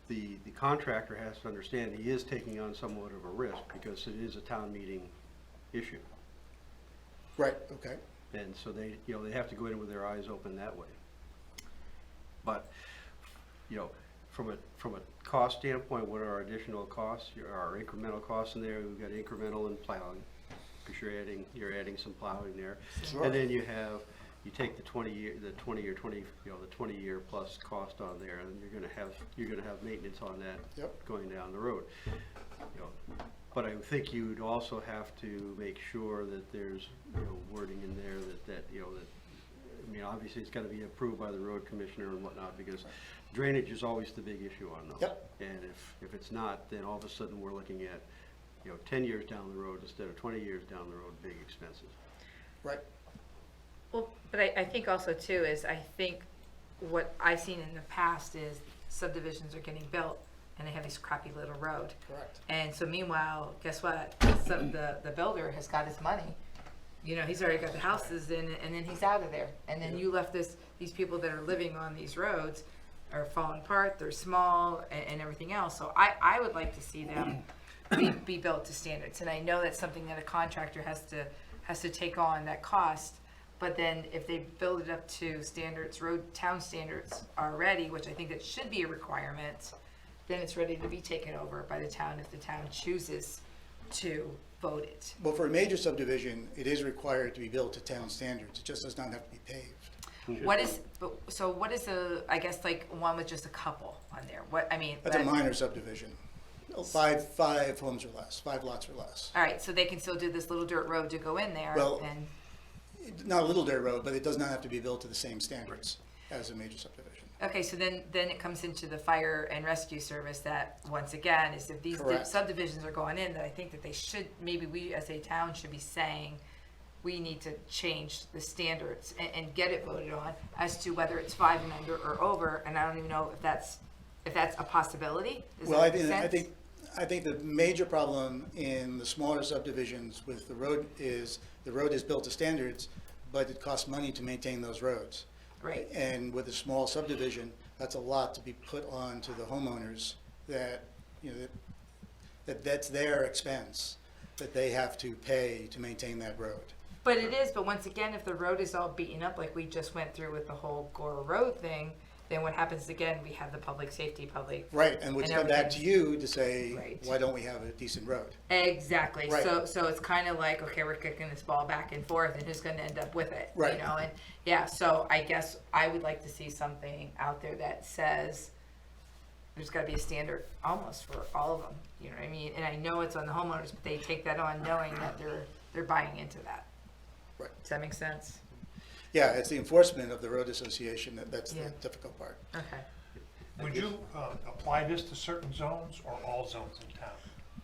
the contractor has to understand he is taking on somewhat of a risk because it is a town meeting issue. Right, okay. And so they, you know, they have to go in with their eyes open that way. But, you know, from a cost standpoint, what are our additional costs? Our incremental costs in there, we've got incremental in plowing, because you're adding some plowing there. Sure. And then you take the 20-year plus cost on there, and you're gonna have maintenance on that. Yep. Going down the road. You know, but I think you'd also have to make sure that there's, you know, wording in there that you know, that, I mean, obviously it's gotta be approved by the road commissioner and whatnot, because drainage is always the big issue on those. Yep. And if it's not, then all of a sudden we're looking at, you know, 10 years down the road instead of 20 years down the road, big expenses. Right. Well, but I think also too is, I think what I've seen in the past is subdivisions are getting built and they have this crappy little road. Correct. And so meanwhile, guess what? The builder has got his money. You know, he's already got the houses in, and then he's out of there. And then you left these people that are living on these roads are falling apart, they're small, and everything else. So I would like to see them be built to standards. And I know that's something that a contractor has to take on, that cost. But then if they build it up to standards, town standards already, which I think that should be a requirement, then it's ready to be taken over by the town if the town chooses to vote it. Well, for a major subdivision, it is required to be built to town standards, it just does not have to be paved. What is I guess like one with just a couple on there? That's a minor subdivision, five homes or less, 5 lots or less. All right, so they can still do this little dirt road to go in there Well, and, Not a little dirt road, but it does not have to be built to the same standards as a major subdivision. okay, so then it comes into the fire and rescue service that, once again, is if these Correct. subdivisions are going in, that I think that they should, maybe we as a town should be saying, we need to change the standards and get it voted on as to whether it's 5 and under or over, and I don't even know if that's a possibility. Does Well, that make sense? I think the major problem in the smaller subdivisions with the road is built to standards, but it costs money to maintain those roads. Right. And with a small subdivision, that's a lot to be put on to the homeowners that, you know, that's their expense, that they have to pay to maintain that road. But it is, but once again, if the road is all beaten up like we just went through with the whole Gore Road thing, then what happens again, we have the public safety, Right, and would come back to everything. you to say, Right. why don't we have a decent road? Exactly. Right. So it's kind of like, okay, we're kicking this ball back and forth, and who's going to end up with it? Right. You know, and yeah. So I guess I would like to see something out there that says there's got to be a standard almost for all of them. You know what I mean? And I know it's on the homeowners, but they take that on knowing that they're buying into that. Right. Does that make sense? Yeah, it's the enforcement of the road association that's Yeah. the difficult part. Okay. Would you apply this to certain zones or all zones in town?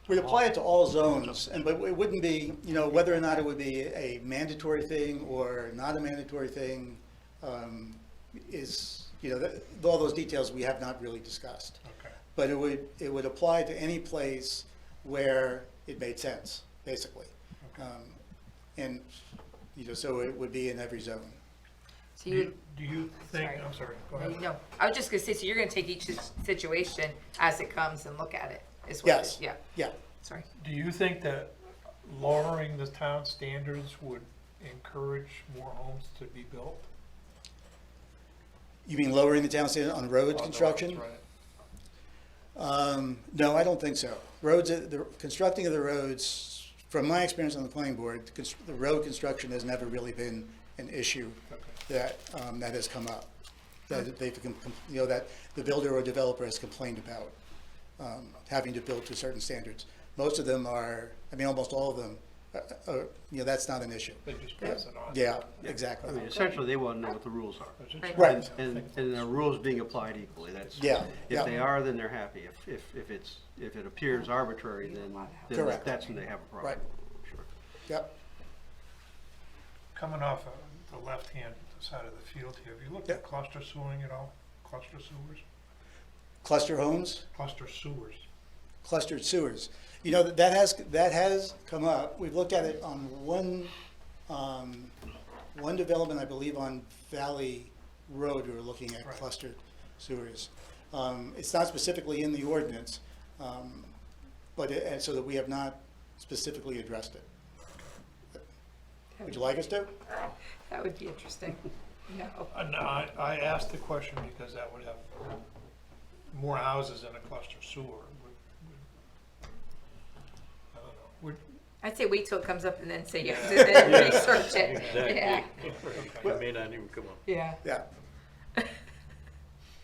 We apply it to all zones, but it wouldn't be, you know, whether or not it would be a mandatory thing or not a mandatory thing is, you know, all those details we have not really discussed. Okay. But it would apply to any place where it made sense, basically. And, you know, so it would be in every zone. So Do you think, Sorry. I'm sorry, go ahead. No, I was just gonna say, so you're gonna take each situation as it comes and look at it, is what Yes. yeah, Yeah. sorry. Do you think that lowering the town standards would encourage more homes to be built? You mean lowering the town standard on road construction? Right. No, I don't think so. The constructing of the roads, from my experience on the planning board, the road construction has never really been an issue that has come up. That you know, that the builder or developer has complained about having to build to certain standards. most of them are, I mean, almost all of them, that's not an issue. They just pass it on. Yeah, I exactly. mean, essentially, they want to know what the rules are. Right. And the rules being applied equally, that's. Yeah, yeah. If they are, then they're happy. If it appears arbitrary, then Correct. that's when they have a problem. Right. Sure. Yep. Coming off of the left-hand side of the field here, have you looked at cluster sewing at all? Cluster sewers? Cluster homes, Cluster sewers. clustered sewers. That has come up. We've looked at it on one development, I believe, on Valley Road. We were looking at Right. clustered sewers. It's not specifically in the ordinance, and so that we have not specifically addressed it. Would you like us to? That would be interesting. No. No, I asked the question because that would have more houses in a cluster sewer. I don't know. I'd say wait till it comes up and then say yes, and then research it. Yeah. Exactly. It may not even come up. Yeah. Yeah.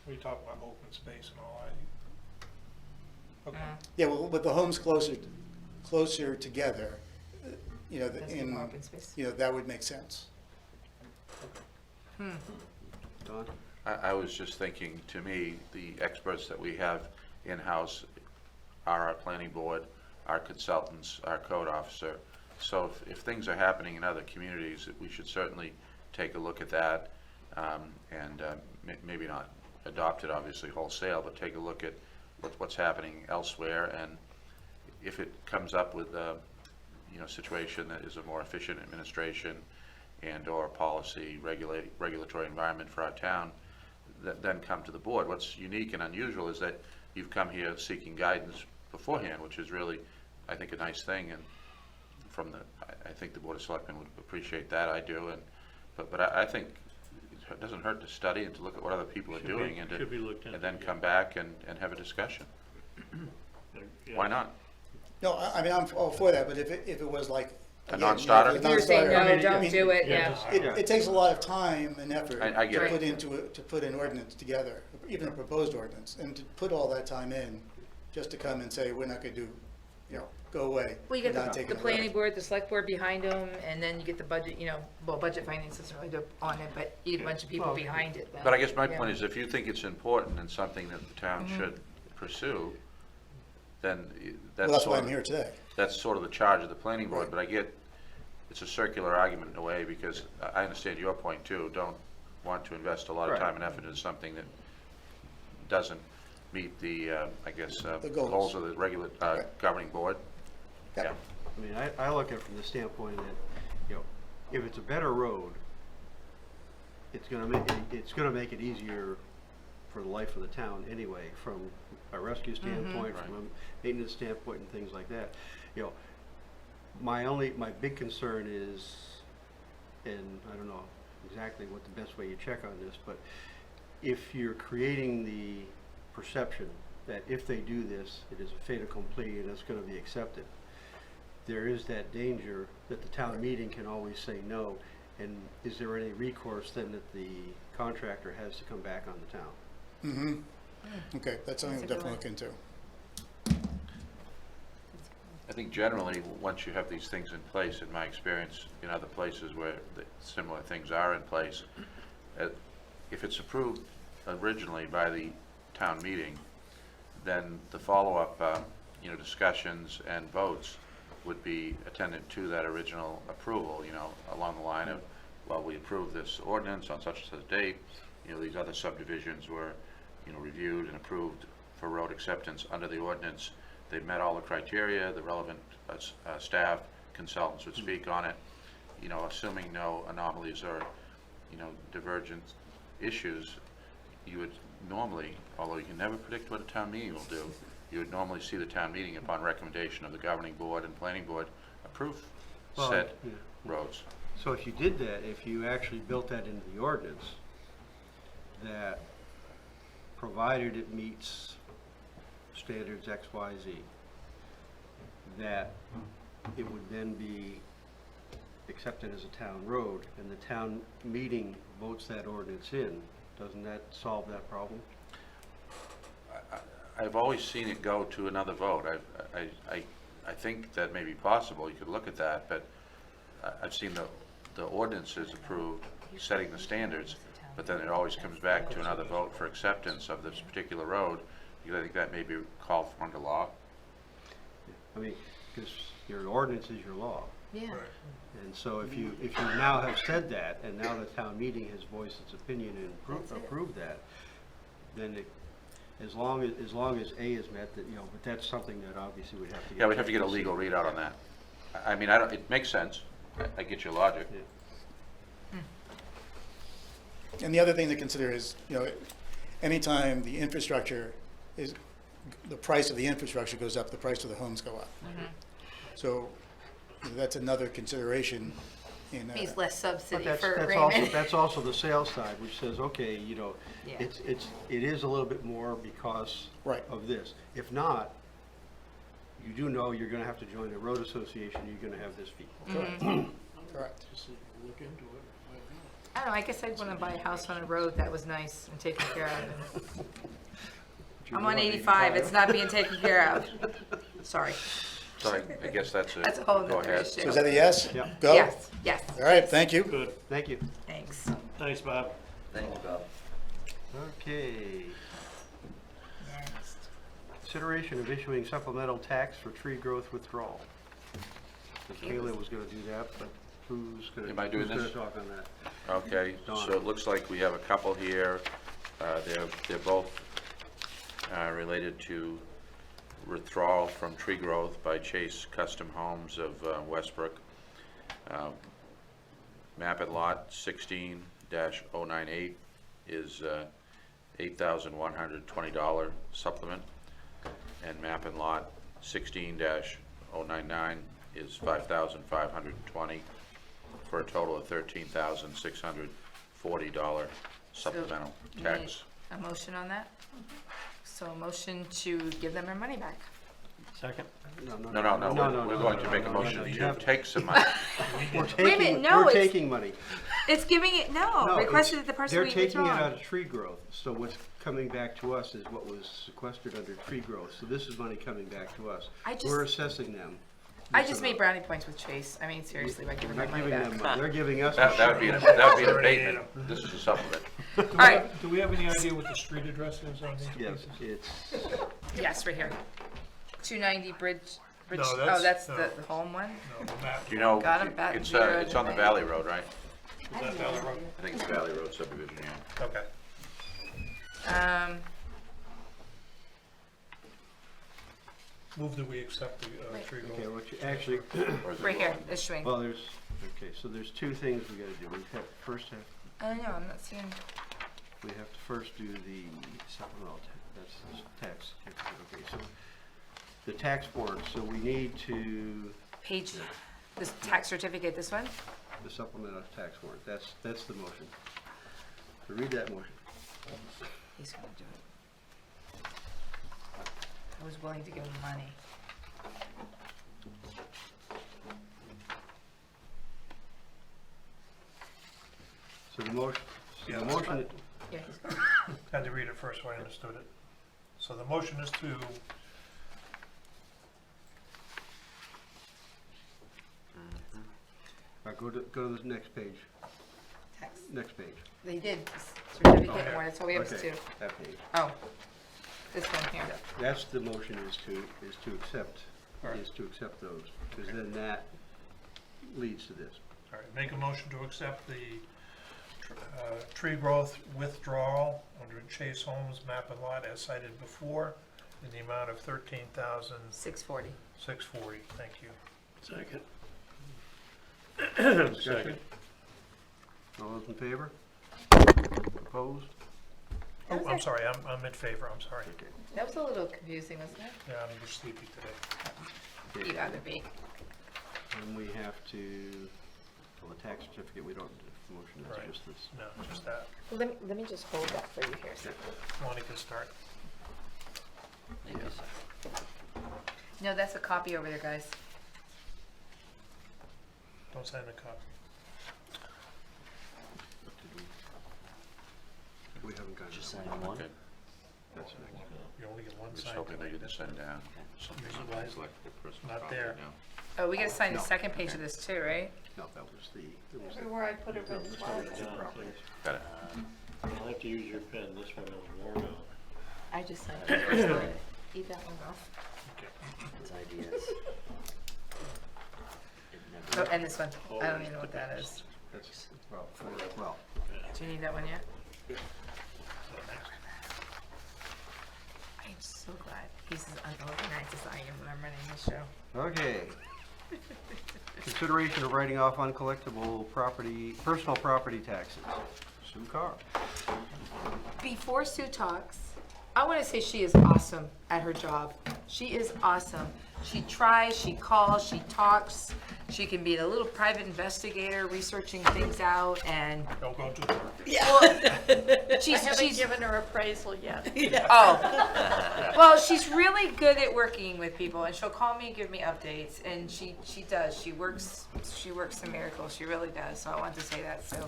We talk about open space and all that. Okay. Yeah, well, with the homes closer together, That's more open space. that would make sense. Don? I was just thinking, to me, the experts that we have in-house are our planning board, our consultants, our code officer. So if things are happening in other communities, we should certainly take a look at that, and maybe not adopt it obviously wholesale, but take a look at what's happening elsewhere. And if it comes up with a situation that is a more efficient administration and/or policy regulatory environment for our town, then come to the board. What's unique and unusual is that you've come here seeking guidance beforehand, which is really, I think, a nice thing. And I think the Board of Selectmen would appreciate that. I do. But I think it doesn't hurt to study and to look at what other people are doing Should be looked into, and then yeah. come back and have a discussion. Yeah. Why not? No, I mean, I'm all for that, but if it was like. A again, non-starter? a If you were saying non-starter, no, don't do it, Yeah, yeah. just- It takes a lot of time and effort I get to it. put an ordinance together, even a proposed ordinance, and to put all that time in, just to come and say, we're not gonna do, go away. Well, you we're get not the taking it planning away. board, the select board behind them, and then you get the budget, budget finance isn't really on it, but you get a bunch of people Well, behind it then. But I guess my Yeah. point is, if you think it's important and something that the town should pursue, then Well, that's that's why sort I'm of, here today. that's sort of the charge of the planning board. But I get, it's a circular argument in a way, because I understand your point too. Don't want to invest a lot of Right. time and effort into something that doesn't meet the, The goals. goals of the regular Right. governing board. Yep. Yeah. I mean, I look at it from the standpoint that, if it's a better road, it's gonna make it easier for the life of the town anyway, from a rescue standpoint, from a maintenance standpoint and things like that. My big concern is, and I don't know exactly what the best way you check on this, but if you're creating the perception that if they do this, it is a fait accompli and it's gonna be accepted, there is that danger that the town meeting can always say no, and is there any recourse then that the contractor has to come back on the town? Mm-hmm. Okay, that's something we'll That's a good definitely look into. I think generally, once you have these things in place, in my experience, in other places where similar things are in place, if it's approved originally by the town meeting, then the follow-up, discussions and votes would be attendant to that original approval, along the line of, well, we approved this ordinance on such and such a date, these other subdivisions were, reviewed and approved for road acceptance under the ordinance. They met all the criteria, the relevant staff, consultants would speak on it, assuming no anomalies or, divergent issues, you would normally, although you can never predict what a town meeting will do, you would normally see the town meeting, upon recommendation of the governing board and planning board, approve Well, said yeah. roads. So if you did that, if you actually built that into the ordinance, that provided it meets standards X, Y, Z, that it would then be accepted as a town road, and the town meeting votes that ordinance in, doesn't that solve that problem? I've always seen it go to another vote. I think that may be possible, you could look at that, but I've seen the ordinances approved setting the standards, but then it always comes back to another vote for acceptance of this particular road, because I think that may be called for under law. I mean, because your ordinance is your law. Yeah. And so if you now have said that, and now the town meeting has voiced its opinion and approved that, then as long as A is met, that, but that's something that obviously we'd have to get. Yeah, we'd have to get a legal readout on that. I mean, it makes sense, I get your logic. Yeah. And the other thing to consider is, anytime the infrastructure is, the price of the infrastructure goes up, the price of the homes go up. So that's another consideration in. Means less subsidy But for that's also, Raymond. that's also the sales side, which says, okay, Yeah. it is a little bit more because Right. of this. If not, you do know you're gonna have to join the road association, you're gonna have this fee. Correct. I don't know, I guess I'd want to buy a house on a road that was nice and taken care of. I'm on 85, it's not being taken care of. Sorry. So I guess that's That's a whole go nother ahead. issue. So is that a yes? Yeah. Go? Yes, yes. All right, thank you. Good, Thank you. Thanks. thanks, Bob. Thank you, Bob. Okay. Consideration of issuing supplemental tax for tree growth withdrawal. Kayla was gonna do that, but who's gonna? Am I doing who's this? gonna talk on that? Okay, so it looks like we have a couple here. They're both related to withdrawal from tree growth by Chase Custom Homes of Westbrook. Map at lot 16-098 is $8,120 supplement, and map in lot 16-099 is $5,520, for a total of $13,640 supplemental You tax. need a motion on that? So a motion to give them their money back. Second? No, we're going to make a motion you to have- take some money. We're Wait a minute, taking, no, we're it's- taking money. It's giving it, no, requested that the person They're be taking it out withdrawn. of tree growth, so what's coming back to us is what was sequestered under tree growth, so this is money coming back to us. I just- We're assessing them. I this just made amount. brownie points with Chase. I mean, seriously, by We're giving not them money giving back. them money, they're giving us. That would be an abatement. This is a supplement. All right, Do we have any idea what the street address is on these Yes, pieces? it's, yes, right here. 290 Bridge, No, oh, that's- that's no. the home one? No, the map. Do you know, Got 'em, Baton Bureau, it's on the Valley Road, right? Is that Valley Road? I think it's Valley Road subdivision, yeah. Okay. Move that we accept the tree okay, growth. what you, actually, Or is it Right here, wrong? this swing. well, so there's two things we gotta do. We have, first have, I know, I'm not seeing, we have to first do the supplemental, that's the tax. Okay, so the tax warrant, so we need to, page, this tax certificate, this one? the supplemental tax warrant, that's the motion. So read that motion. He's gonna do it. I was willing to give him money. So the motion, Yeah, the that's motion, Yeah, he's going. Had to read it first so I understood it. So the motion is to, go to the next page, Tax. next page. They did, certificate Okay. warrant, that's all we have is Okay, two. that page. Oh, this one here. That's the motion is to accept, Alright. is to accept those, because then that leads to this. all right, make a motion to accept the tree growth withdrawal under Chase Homes map and lot as cited before in the amount of $13,640. 640. Thank you. Second. Discussion? All those in favor? Opposed? Oh, I'm sorry, I'm in favor, I'm sorry. Okay. That was a little confusing, wasn't it? Yeah, I'm just sleepy today. Okay. You'd rather be. And we have to, well, the tax certificate, we don't do the motion, Right. it's just this. No, just that. Well, let me just hold that for you here. So. Lonnie can start. No, that's a copy over there, guys. Don't sign the copy. We haven't got it. Just sign one. Okay. That's next. You only get one? I was Signed hoping they collectible. didn't send down something on Why? the selectable personal Not property there. now. Oh, we gotta sign the No. second page of this too, right? No, that was the, it was the Everywhere I put it no, was the flag. storage of properties. Got it. I'll have to use your pen, this one is worn out. I just signed it. Eat that one off. It's ideas. Oh, and this one. I don't even know what that is. That's, well, Do you need that one yet? I'm so glad he's as unorganized as I am when I'm running this show. okay. Consideration of writing off uncollectible property, personal property taxes. Sue Carr. Before Sue talks, I want to say she is awesome at her job. She is awesome. She tries, she calls, she talks. She can be a little private investigator, researching things out, and Don't go too far. I she's haven't given her appraisal yet. oh, well, she's really good at working with people, and she'll call me and give me updates, and she does. She works some miracles. She really does. So I want to say that. So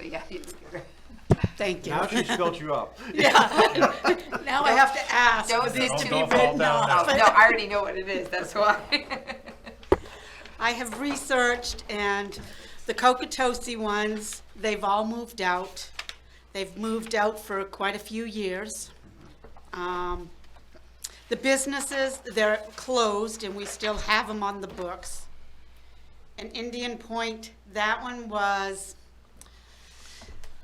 yeah, you just give her. Thank you. Now she's built you up. Now I have to ask Don't for this to be don't fall written down off. Oh, no, I already know what it is. That's why. I have researched, and the Cocatosi ones, they've all moved out. They've moved out for quite a few years. The businesses, they're closed, and we still have them on the books. And Indian Point, that one was,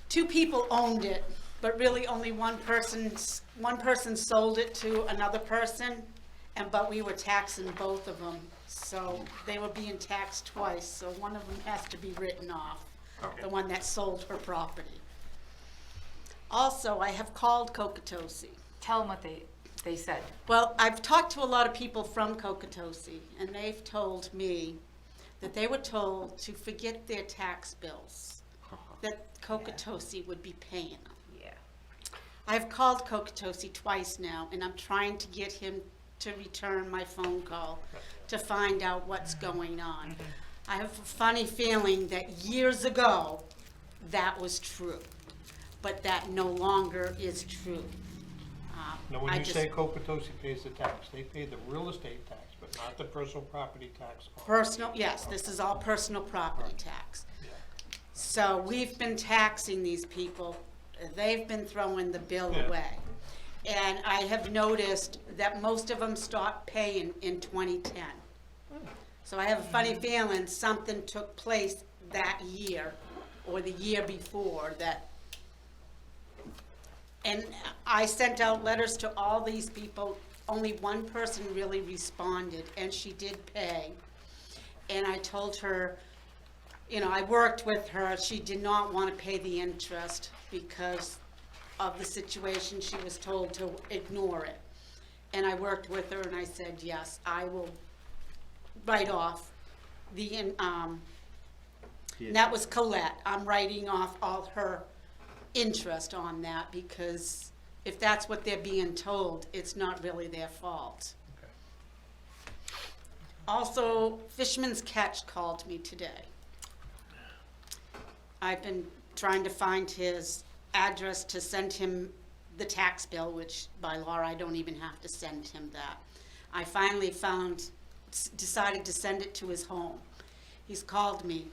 2 people owned it, but really only one person sold it to another person, but we were taxing both of them. So they were being taxed twice, so one of them has to be written off, the one that sold her property. Also, I have called Cocatosi. Tell them what they said. Well, I've talked to a lot of people from Cocatosi, and they've told me that they were told to forget their tax bills, that Cocatosi would be paying them. Yeah. I've called Cocatosi twice now, and I'm trying to get him to return my phone call to find out what's going on. I have a funny feeling that years ago, that was true, but that no longer is true. Now, when I you just- say Cocatosi pays the tax, they pay the real estate tax, but not the personal property tax. Personal, yes, this is all personal property tax. So we've been taxing these people, they've been throwing the bill Yeah. away. And I have noticed that most of them stopped paying in 2010. So I have a funny feeling something took place that year, or the year before, that, and I sent out letters to all these people, only one person really responded, and she did pay. And I told her, you know, I worked with her, she did not want to pay the interest because of the situation, she was told to ignore it. And I worked with her and I said, yes, I will write off the, and that was Colette. I'm writing off all her interest on that because if that's what they're being told, it's not really their fault. Also, Fisherman's Catch called me today. I've been trying to find his address to send him the tax bill, which by law I don't even have to send him that. I finally decided to send it to his home. He's called me.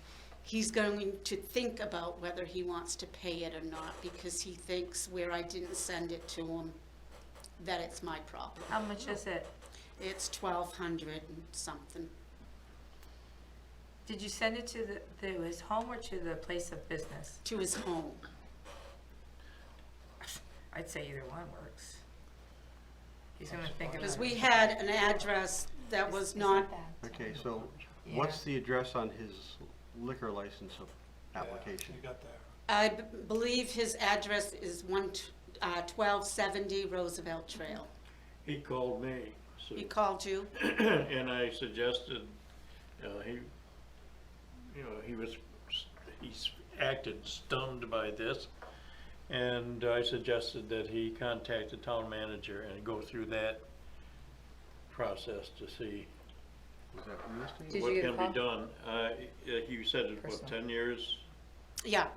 He's going to think about whether he wants to pay it or not because he thinks where I didn't send it to him, that it's my problem. How much is it? It's $1,200 and something. Did you send it to his home or to the place of business? To his home. I'd say either one works. He's gonna think about it. Because we had an address that was not, Okay, so what's the address on his liquor license application? You got that. I believe his address is 1270 Roosevelt Trail. He called me, so, He called you? and I suggested, he's acted stunned by this. And I suggested that he contact the town manager and go through that process to see Was that real estate? Did what you get a can be call? done. You said it, what, Personal. 10 years? Yeah,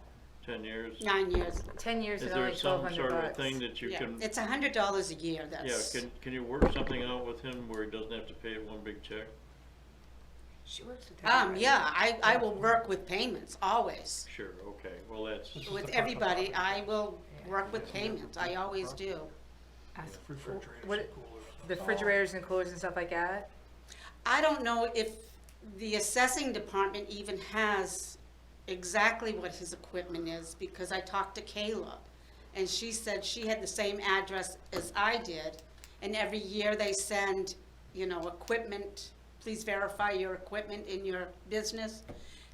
10 years? 9 years. 10 years Is and there only some 1,200 sort of a bucks. thing that you Yeah, can, it's $100 a year, yeah, that's. can you work something out with him where he doesn't have to pay it one big check? She works with everybody. Yeah, I will work with payments, always. Sure, okay, well, that's, With everybody, I will work with payments, I always do. Ask- Refrigerators what- and coolers. The refrigerators and coolers and stuff like that? I don't know if the assessing department even has exactly what his equipment is, because I talked to Kayla, and she said she had the same address as I did, and every year they send, equipment, please verify your equipment in your business,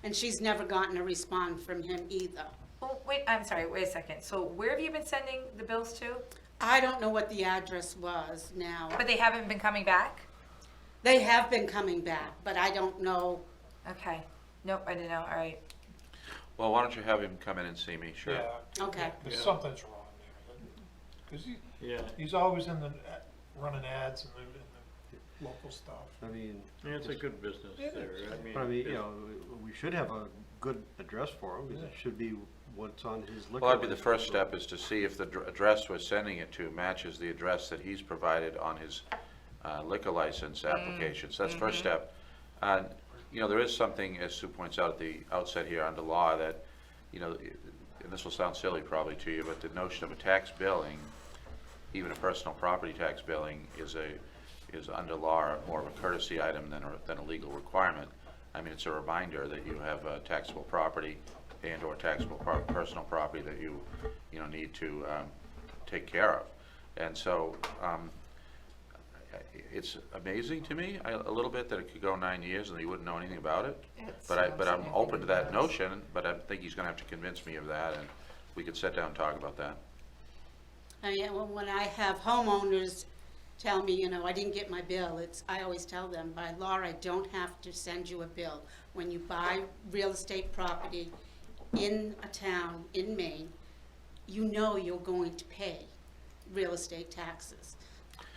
and she's never gotten a response from him either. Well, wait, I'm sorry, wait a second. So where have you been sending the bills to? I don't know what the address was now. But they haven't been coming back? They have been coming back, but I don't know. Okay. Nope, I didn't know. All right. Well, why don't you have him come in and see me, sure? Yeah. Okay. Because Yeah. something's wrong there. Because yeah, he's always in the, running ads in the local stuff. I mean, yeah, it's a good business It there, is. but I mean, it's- we should have a good address for him, because it should be what's on his liquor. Well, that'd be the license. first step, is to see if the address we're sending it to matches the address that he's provided on his liquor license application. So that's first step. And, there is something, as Sue points out at the outset here under law, that, and this will sound silly probably to you, but the notion of a tax billing, even a personal property tax billing, is under law more of a courtesy item than a legal requirement. I mean, it's a reminder that you have taxable property and/or taxable personal property that you need to take care of. And so it's amazing to me a little bit that it could go 9 years and you wouldn't know anything about it. But I'm open to that notion, but I think he's going to have to convince me of that, and we could sit down and talk about that. I mean, when I have homeowners tell me, I didn't get my bill, I always tell them, by law, I don't have to send you a bill. When you buy real estate property in a town in Maine, you're going to pay real estate taxes.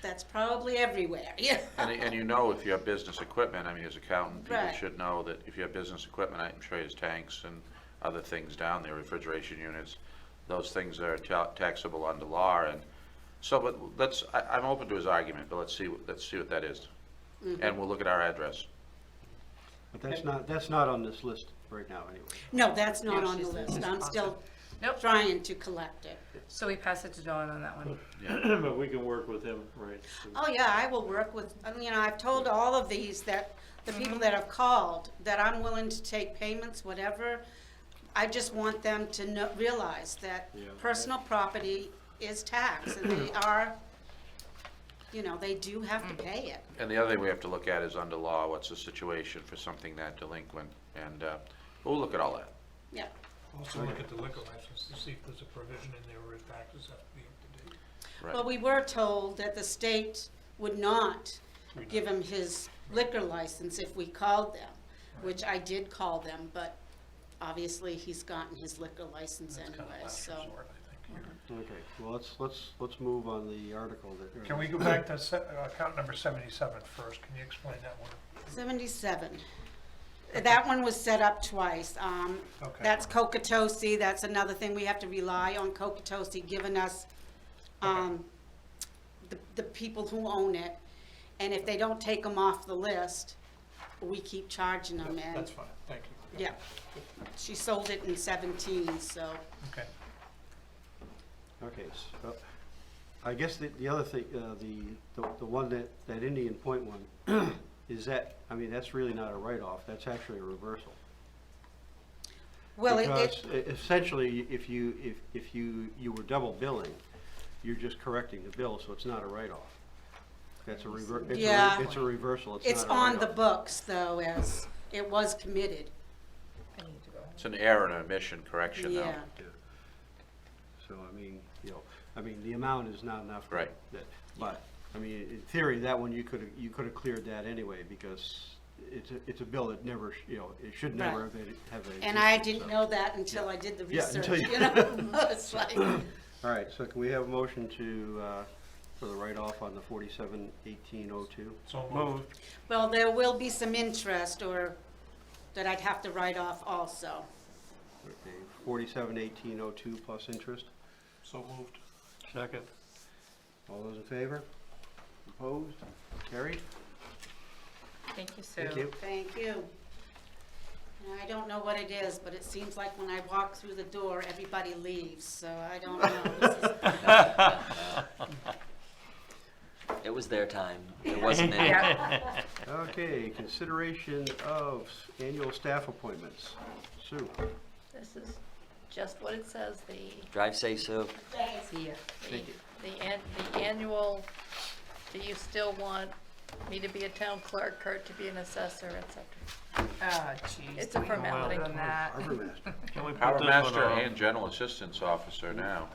That's probably everywhere, yeah. And if you have business equipment, I mean, as accountant, people Right. should know that if you have business equipment, I'm sure there's tanks and other things down there, refrigeration units, those things are taxable under law. And so, but I'm open to his argument, but let's see what that is. And we'll look at our address. But that's not on this list right now, anyway. No, that's not Yeah, on the she's- list. she's I'm still awesome. Nope. trying to collect it. So we pass it to Dawn on that one. but we can work with him, right? Oh, yeah, I will work with, I've told all of these that, the people that have called, that I'm willing to take payments, whatever. I just want them to realize that Yeah. personal property is taxed, and they are, they do have to pay it. And the other thing we have to look at is under law, what's the situation for something that delinquent, and we'll look at all that. Yeah. Also look at the liquor license to see if there's a provision in there where taxes have to be up to date. Right. Well, we were told that the state would not give him his liquor license if we called them, which I did call them, but obviously he's gotten his liquor license That's kind of anyway, last so. resort, I think, here. Okay, well, let's move on the article that. Can we go back to account number 77 first? Can you explain that one? 77. That one was set up twice. Okay. That's Cocatosi, that's another thing, we have to rely on Cocatosi giving us the people who own it. And if they don't take them off the list, we keep charging them. And That's fine, thank you. yeah, she sold it in 17, so. Okay. Okay, so, I guess the other thing, the one that Indian Point one, is that, I mean, that's really not a write-off, that's actually a reversal. Well, Because essentially, if you were double billing, you're just correcting the bill, so it's not a write-off. That's a Yeah. it's a reversal, it's it's not a on the write-off. books, though, as it was committed. I need to go. It's an error and omission correction, though. Yeah. So, I mean, the amount is not enough. Right. But, I mean, in theory, that one, you could've cleared that anyway, because it's a bill that never, it should never Right. have a. And I didn't know that until I did the Yeah, research, until you- It's like, All right, so can we have a motion for the write-off on the 47-1802? So moved. well, there will be some interest, or that I'd have to write off also. Okay, 471802 plus interest. So moved. Second. All those in favor? Opposed? Carried? Thank you, Sue. Thank you. Thank you. And I don't know what it is, but it seems like when I walk through the door, everybody leaves, so I don't know. This is- It was their time. It wasn't any. Yeah. Okay, consideration of annual staff appointments. Sue? This is just what it says, the Drive safe, Sue. See ya. The annual, do you still want me to be a town clerk, Kurt to be an assessor, et cetera? Oh, jeez. It's a do we wanna formality. vote on that? Harbor Master. Can we put Harbor this Master one on? and General Assistance Officer now,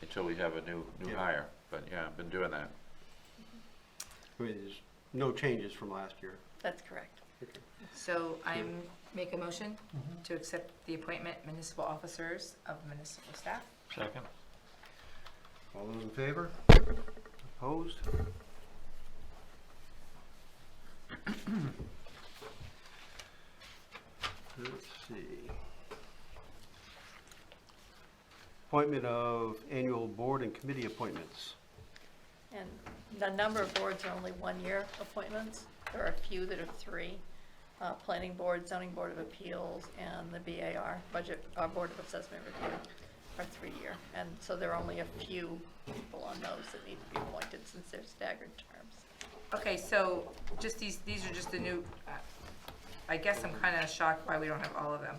until we have a new Yeah. hire. But yeah, I've been doing that. I mean, there's no changes from last year. That's correct. So make a motion to accept the appointment municipal officers of municipal staff. Second. All those in favor? Opposed? Let's see. Appointment of annual board and committee appointments. And the number of boards are only 1-year appointments. There are a few that are 3. Planning Board, Zoning Board of Appeals, and the BAR, Board of Assessment Review, are 3-year. And so there are only a few people on those that need to be appointed since they're staggered terms. Okay, so just these are just the new, I guess I'm kind of shocked why we don't have all of them.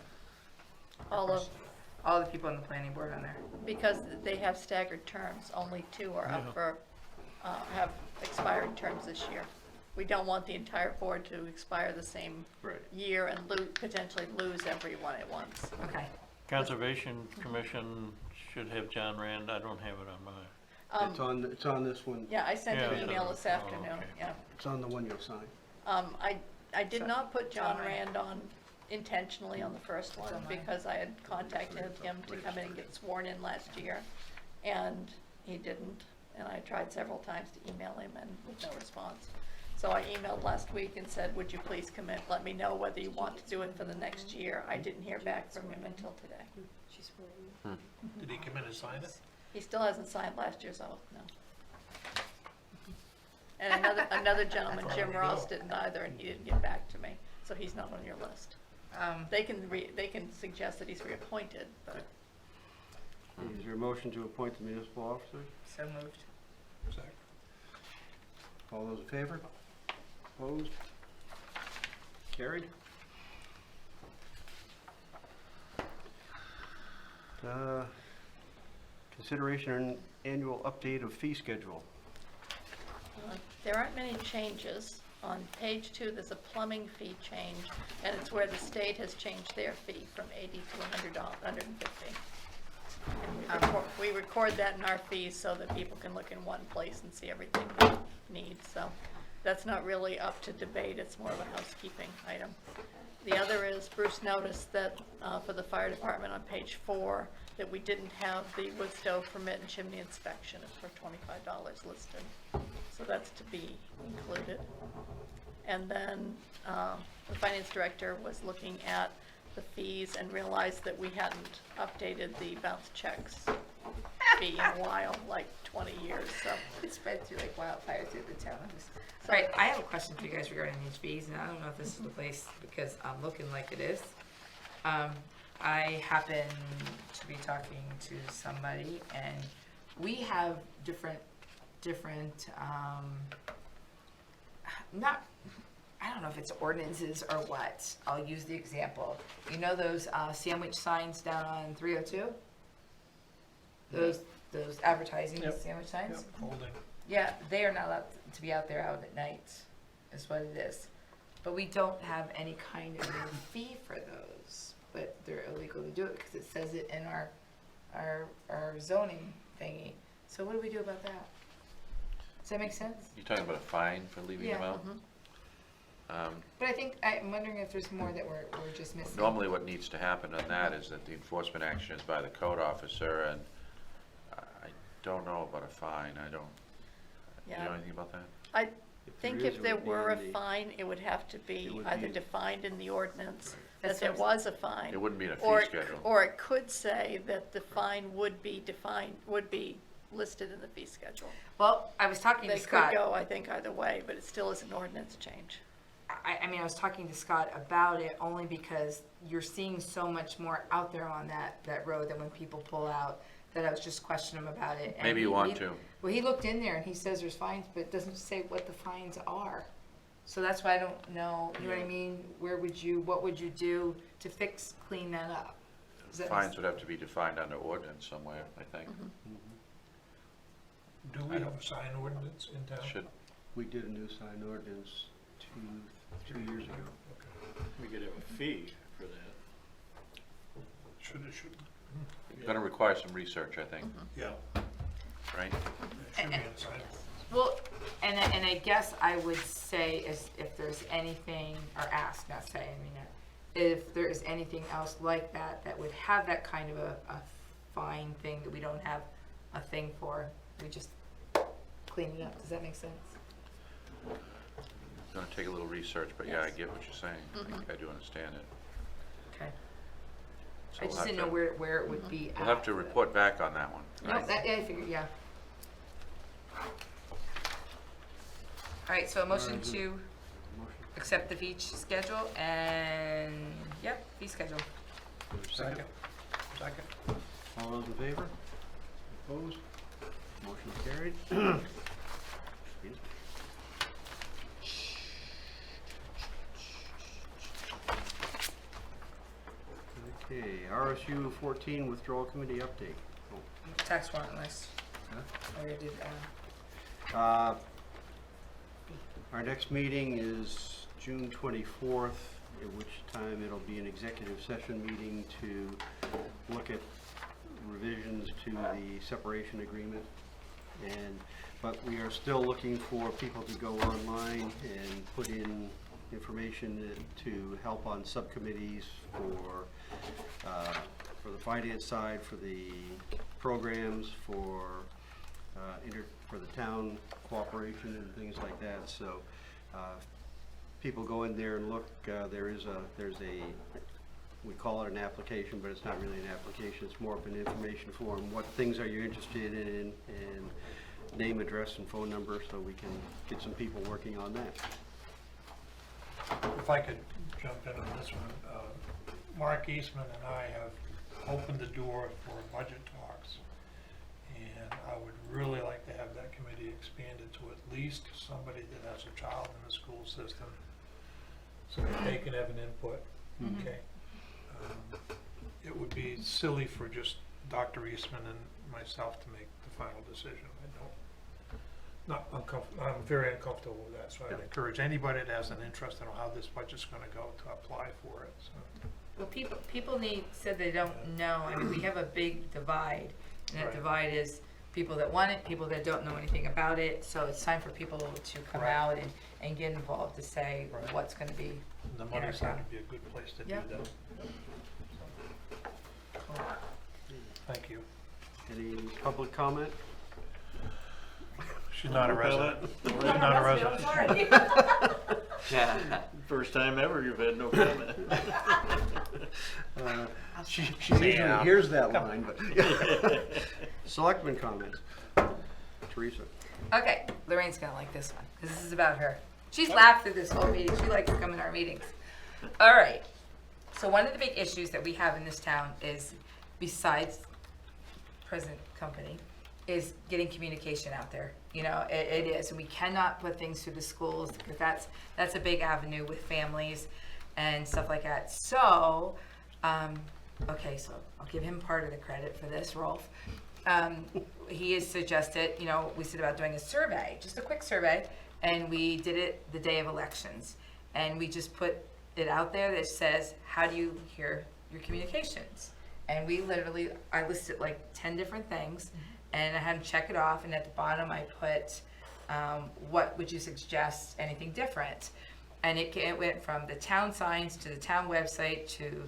All the people on the planning board on there. Because they have staggered terms, only 2 are up for, have expired terms this year. We don't want the entire board to expire the same Right. year and potentially lose everyone at once. Okay. Conservation Commission should have John Rand. I don't have it on mine. It's on this one. Yeah, I sent Yeah, an email so- this oh, afternoon, okay. yeah. It's on the one you'll sign. I did So- not put John John Rand on intentionally on the first one on mine. because I had contacted him to come in and get sworn in last year, and he didn't. And I tried several times to email him and with no response. So I emailed last week and said, would you please come in, let me know whether you want to do it for the next year. I didn't hear back from him until today. Did he come in and sign it? He still hasn't signed last year's oath, no. And another gentleman, Jim Ross, didn't either, and he didn't get back to me, so he's not on your list. They can suggest that he's reappointed, but Is there a motion to appoint the municipal officer? So moved. Second. All those in favor? Opposed? Carried? Consideration and annual update of fee schedule. there aren't many changes. On page 2, there's a plumbing fee change, and it's where the state has changed their fee from $80 to $150. And we record that in our fees so that people can look in one place and see everything they need. So that's not really up to debate, it's more of a housekeeping item. The other is Bruce noticed that for the fire department on page 4, that we didn't have the wood stove permit and chimney inspection. It's for $25 listed. So that's to be included. And then the finance director was looking at the fees and realized that we hadn't updated the bounce checks fee in a while, like 20 years, so. It spread through like wildfire through the town. All right, I have a question for you guys regarding these fees, and I don't know if this is the place because I'm looking like it is. I happen to be talking to somebody, and we have different, I don't know if it's ordinances or what. I'll use the example. You know those sandwich signs down on 302? Those advertising Yep. sandwich signs? Holding. Yeah, they are not allowed to be out there out at night, is what it is. But we don't have any kind of fee for those, but they're illegal to do it because it says it in our zoning thingy. So what do we do about that? Does that make sense? You talking about a fine for leaving them Yeah. out? But I'm wondering if there's more that we're just missing. Normally what needs to happen on that is that the enforcement action is by the code officer, and I don't know about a fine. I don't, you Yeah. know anything about that? I there think is, if it there would be were a in the- fine, it would have to It be would either be- defined in the ordinance that there was a fine. It wouldn't be in a fee Or it schedule. Or it could say that the fine would be defined, would be listed in the fee schedule. Well, I was talking to They could Scott. go, I think, either way, but it still is an ordinance change. I mean, I was talking to Scott about it only because you're seeing so much more out there on that road than when people pull out, that I was just questioning him about it. And Maybe you he- want he- to. Well, he looked in there and he says there's fines, but it doesn't say what the fines are. So that's why I don't know, you know what I mean? What would you do to clean that up? Does that make Fines would have to be defined under ordinance somewhere, I think. Do we have a sign ordinance in town? Should, We did a new sign ordinance two years ago. We could have a fee for that. Should. gonna require some research, I think, Yeah, right? it should be in sign. Well, and I guess I would say is if there's anything, or ask, not say, I mean, if there is anything else like that, that would have that kind of a fine thing that we don't have a thing for, we just clean it up. Does that make sense? Gonna take a little research, but yeah, I get what you're saying. I do understand it. Okay. So I we'll just have didn't know to- where it would be at. We'll have to report back on that one. No, right? that, yeah, I figured, yeah. All right, so a motion to Motion. accept the fee schedule and, yep, fee schedule. Second. All those in favor? Opposed? Motion carried. Excuse me. Okay, RSU 14 withdrawal committee update. Oh, Tax warrant list. huh? I already did, Our next meeting is June 24th, at which time it'll be an executive session meeting to look at revisions to the separation agreement. But we are still looking for people to go online and put in information to help on subcommittees for the finance side, for the programs, for the town cooperation and things like that. So people go in there and look. There's a we call it an application, but it's not really an application. It's more of an information form. What things are you interested in, and name, address, and phone number, so we can get some people working on that. If I could jump in on this one, Mark Eastman and I have opened the door for budget talks, and I would really like to have that committee expanded to at least somebody that has a child in the school system, so that they can have an input, okay? It would be silly for just Dr. Eastman and myself to make the final decision. I'm very uncomfortable with that, so I'd encourage anybody that has an interest in how this budget's gonna go to apply for it, so. Well, people said they don't know. I mean, we have a big divide, and that Right. divide is people that want it, people that don't know anything about it. So it's time for people to come Right. out and get involved to say Right. what's gonna be And the in our money's town. gonna be a good place to do Yep. that. Thank you. Any public comment? She's not a resident. She's not a resident. Yeah. First time ever you've had no comment. She usually hears that line, but. Selectmen comments. Teresa. Okay, Lorraine's gonna like this one, because this is about her. She's laughed through this whole meeting. She likes to come in our meetings. All right. So one of the big issues that we have in this town is, besides present company, is getting communication out there. You know, it is, and we cannot put things through the schools, because that's a big avenue with families and stuff like that. So, okay, so I'll give him part of the credit for this, Rolf. He has suggested, you know, we said about doing a survey, just a quick survey, and we did it the day of elections. And we just put it out there that says, how do you hear your communications? And we literally, I listed like 10 different things, and I had him check it off, and at the bottom I put, what would you suggest, anything different? And it went from the town signs to the town website to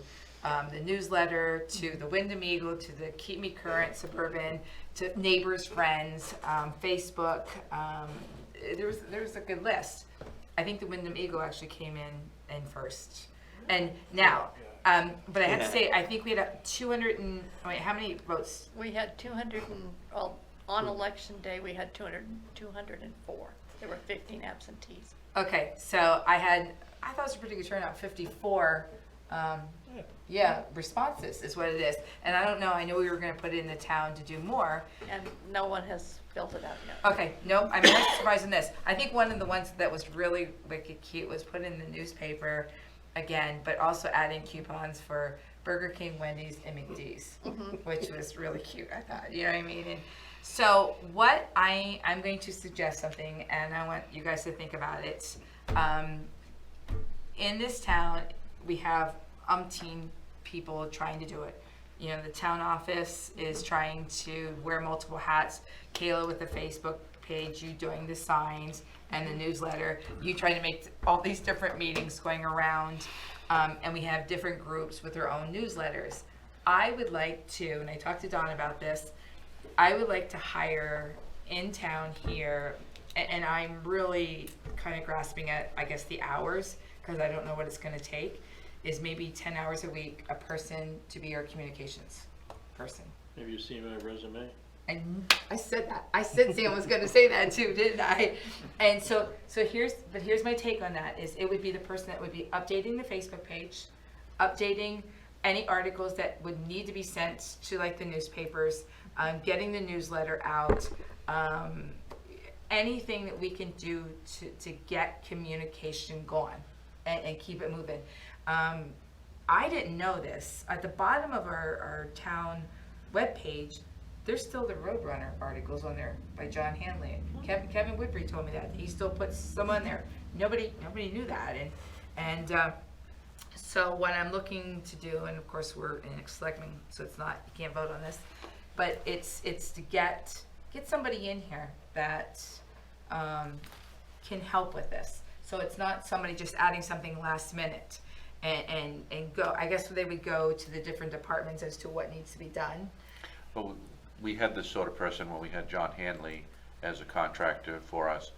the newsletter to the Wyndham Eagle to the Keep Me Current Suburban to neighbors, friends, Facebook. There was a good list. I think the Wyndham Eagle actually came in first. And now, but I have to say, I think we had 200 and, wait, how many votes? We had 200 and, well, on election day, we had 204. There were 15 absentees. Okay, so I thought it was a pretty good turnout, 54, responses is what it is. And I don't know, I know we were gonna put it in the town to do more. And no one has filled it out yet. Okay, nope, I'm not surprised in this. I think one of the ones that was really wicked cute was put in the newspaper again, but also adding coupons for Burger King, Wendy's, and McD's, which was really cute, I thought, you know what I mean? And so what I'm going to suggest something, and I want you guys to think about it. In this town, we have umpteen people trying to do it. You know, the town office is trying to wear multiple hats. Kayla with the Facebook page, you doing the signs and the newsletter, you trying to make all these different meetings going around, and we have different groups with their own newsletters. I would like to, and I talked to Don about this, I would like to hire in town here, and I'm really kind of grasping at, I guess, the hours, because I don't know what it's going to take, is maybe 10 hours a week, a person to be our communications person. Have you seen my resume? And I said that. I said Sam was going to say that too, didn't I? And so here's my take on that is it would be the person that would be updating the Facebook page, updating any articles that would need to be sent to like the newspapers, getting the newsletter out, anything that we can do to get communication going and keep it moving. I didn't know this. At the bottom of our town webpage, there's still the Roadrunner articles on there by John Hanley. Kevin Woodbury told me that. He still puts some on there. Nobody knew that. And so what I'm looking to do, and of course we're in selectmen, so it's not, you can't vote on this, but it's to get somebody in here that can help with this. So it's not somebody just adding something last minute and go, I guess they would go to the different departments as to what needs to be done. Well, we had this sort of person when we had John Hanley as a contractor for us.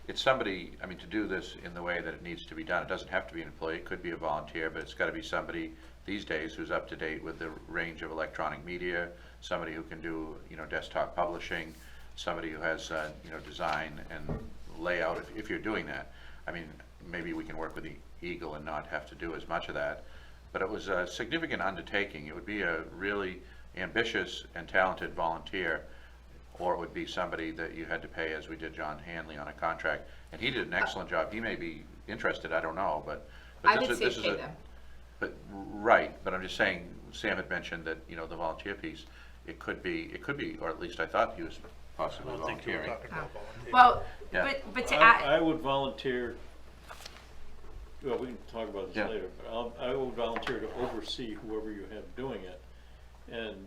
It's somebody, I mean, to do this in the way that it needs to be done, it doesn't have to be an employee, it could be a volunteer, but it's got to be somebody these days who's up to date with the range of electronic media, somebody who can do, desktop publishing, somebody who has, design and layout, if you're doing that. I mean, maybe we can work with the Eagle and not have to do as much of that, but it was a significant undertaking. It would be a really ambitious and talented volunteer, or it would be somebody that you had to pay, as we did John Hanley, on a contract. And he did an excellent job. He may be interested, I don't know, but I would say pay them. But right, but I'm just saying, Sam had mentioned that, the volunteer piece, it could be, or at least I thought he was possibly I don't think you were volunteering. talking about volunteers. Well, Yeah. but to I would volunteer, well, we can talk about this Yeah. later, but I would volunteer to oversee whoever you have doing it, and,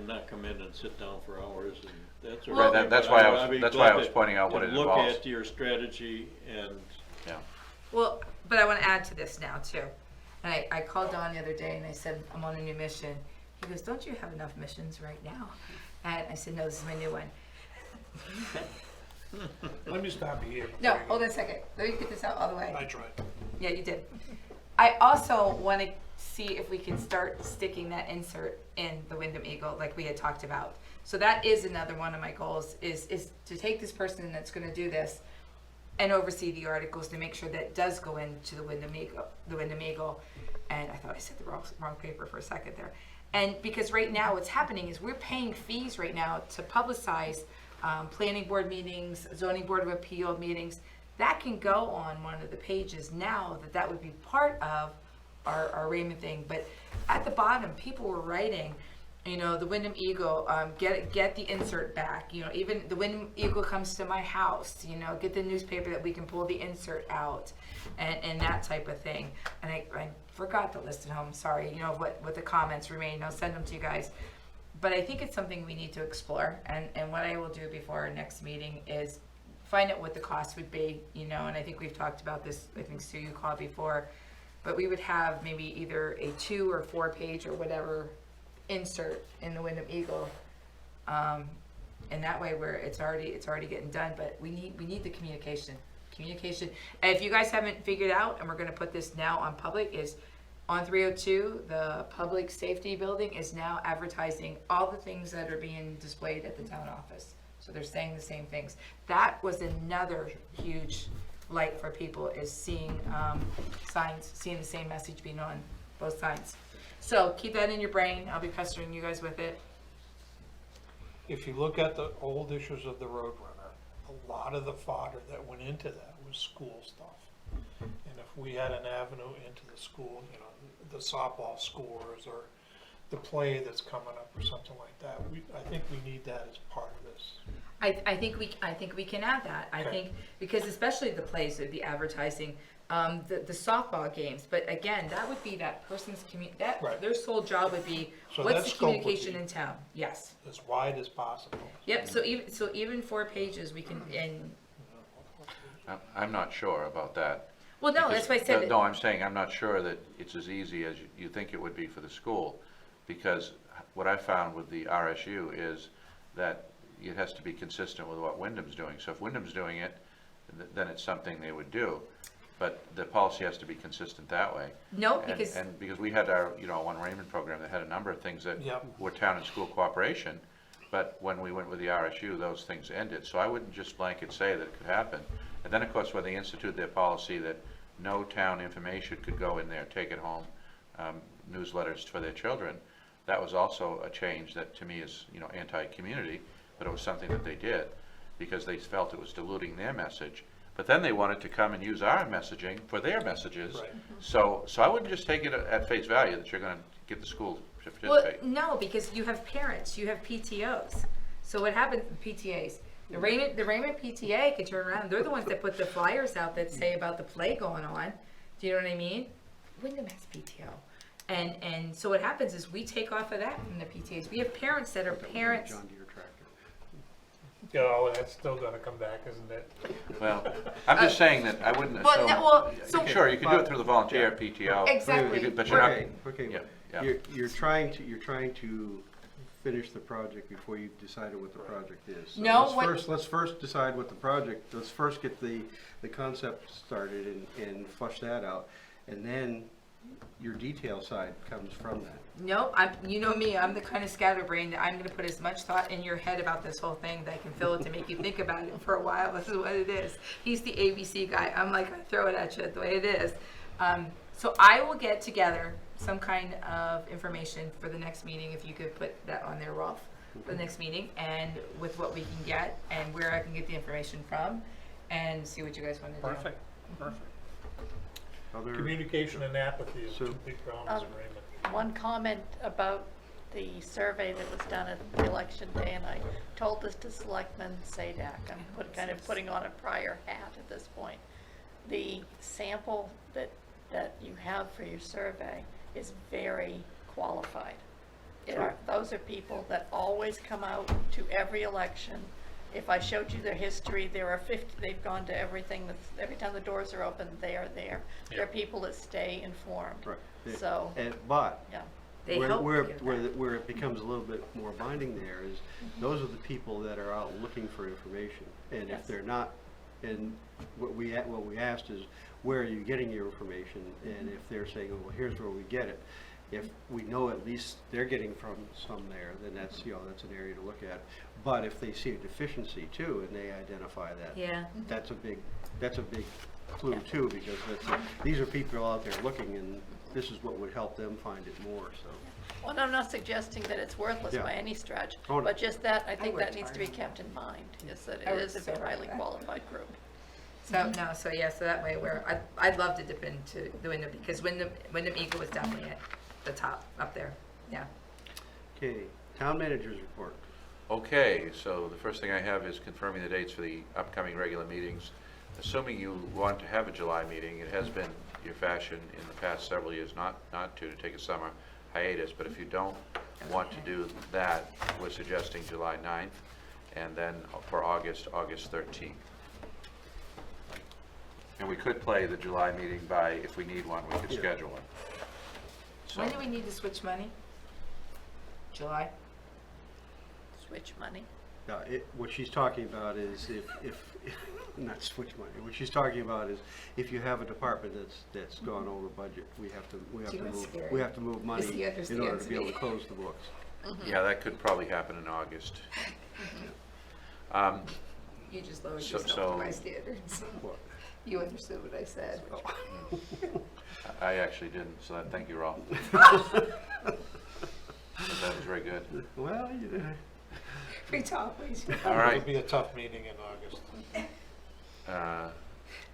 not come in and sit down for hours and that sort Right, of thing. that's But why I'd be that's why I glad was to- pointing out to what it look involves. at your strategy and, Yeah. well, but I want to add to this now too. And I called Don the other day and I said, I'm on a new mission. He goes, don't you have enough missions right now? And I said, no, this is my new one. Let me stop you here. No, hold on a second. Let me get this out all the way. I tried. Yeah, you did. I also want to see if we can start sticking that insert in the Wyndham Eagle like we had talked about. So that is another one of my goals is to take this person that's going to do this and oversee the articles to make sure that it does go into the Wyndham Eagle. And I thought I said the wrong paper for a second there. And because right now what's happening is we're paying fees right now to publicize planning board meetings, zoning board of appeal meetings. That can go on one of the pages now that would be part of our Raymond thing. But at the bottom, people were writing, the Wyndham Eagle, get the insert back. Even the Wyndham Eagle comes to my house. Get the newspaper that we can pull the insert out, and that type of thing. And I forgot to list it home. Sorry. What the comments remain. I'll send them to you guys. But I think it's something we need to explore. And what I will do before our next meeting is find out what the cost would be. And I think we've talked about this. I think Sue, you called before. But we would have maybe either a 2 or 4 page or whatever insert in the Wyndham Eagle, and that way where it's already getting done. But we need the communication. communication. And if you guys haven't figured out, and we're gonna put this now on public, is on 302, the public safety building is now advertising all the things that are being displayed at the town office. So they're saying the same things. That was another huge light for people, is seeing signs, seeing the same message being on both signs. So keep that in your brain. I'll be pestering you guys with it. If you look at the old issues of the Roadrunner, a lot of the fodder that went into that was school stuff. And if we had an avenue into the school, you know, the softball scores or the play that's coming up or something like that, I think we need that as part of this. I think we can add that. I Okay. think, because especially the plays would be advertising, the softball games, but again, that would be that person's Right. their sole job would be, So what's that the scope would communication be- in town? Yes. As wide as possible. Yep, so even 4 pages, we can, and, I'm not sure about that. well, no, Because- that's why I said. No, I'm saying I'm not sure that it's as easy as you think it would be for the school, because what I found with the RSU is that it has to be consistent with what Wyndham's doing. So if Wyndham's doing it, then it's something they would do. But the policy has to be consistent that way. No, And- because, And because we had our, One Raymond program that had a number of things that Yep. were town and school cooperation, but when we went with the RSU, those things ended. So I wouldn't just blanket say that it could happen. And then, of course, when they instituted their policy that no town information could go in there, take it home, newsletters for their children, that was also a change that to me is, anti-community, but it was something that they did because they felt it was diluting their message. But then they wanted to come and use our messaging for their messages. Right. So I wouldn't just take it at face value that you're gonna get the school to well, participate. no, because you have parents, you have PTOs. So what happens, PTAs, the Raymond PTA could turn around, they're the ones that put the flyers out that say about the play going on. Do you know what I mean? Wyndham has PTO. And so what happens is we take off of that from the PTAs. We have parents that are parents. John Deere tractor. Oh, that's still gonna come back, isn't it? Well, I'm just saying that I wouldn't Well, assume. no, well, so- Sure, you can do it through the volunteer PTO. Exactly. You could- But you're not, Okay, yeah, yeah. You're trying to finish the project before you've decided what the project is. So No, let's first decide what the project, let's first get the concept started and flush that out. And then your detail side comes from that. No, you know me, I'm the kind of scatterbrain that I'm gonna put as much thought in your head about this whole thing that I can fill it to make you think about it for a while. This is what it is. He's the ABC guy. I'm like, I throw it at you the way it is. So I will get together some kind of information for the next meeting, if you could put that on there, Rolf, for the next meeting, and with what we can get and where I can get the information from, and see what you guys want to do. Perfect. Other- Communication and apathy is So- two big problems in Raymond. One comment about the survey that was done at the election day, and I told this to Selectman Sadak. I'm kind of putting on a prior hat at this point. The sample that you have for your survey is very qualified. Those are people that always come out to every election. If I showed you their history, there are 50, they've gone to everything, every time the doors are open, they are there. They're people that stay informed. Right. So, But yeah. They where, help where, you. where it becomes a little bit more binding there is, those are the people that are out looking for information. And Yes. if they're not, and what we asked is, where are you getting your information? And if they're saying, oh, well, here's where we get it, if we know at least they're getting from some there, then that's, that's an area to look at. But if they see a deficiency too, and they identify that, Yeah. that's a big clue Yeah. too, because these are people out there looking, and this is what would help them find it more, so. Well, I'm not suggesting that it's worthless Yeah. by any stretch, Oh, no. but just that, I think that worked needs to hard be on kept in mind, is that I it worked is a so very hard highly on that. qualified group. So no, so that way I'd love to dip into the Wyndham, because Wyndham Eagle was definitely at the top up there. Yeah. Okay, town managers report. Okay, so the first thing I have is confirming the dates for the upcoming regular meetings. Assuming you want to have a July meeting, it has been your fashion in the past several years not to take a summer hiatus, but if you don't want to do that, we're suggesting July 9th, and then for August 13th. And we could play the July meeting by, if we need one, we could Yeah. schedule one. So- When do we need to switch money? July? Switch money. What she's talking about is if not switch money, what she's talking about is if you have a department that's gone over budget, we have to Too much move, scary. we have to move money He in order understands to be able me. to close the books. Yeah, that could probably happen in August. You just lowered So- yourself so- to my standards. What? You understood what I said. I actually didn't, so thank you, Rolf. That was very good. Well, you know. Free talk, please. All It'll right. be a tough meeting in August.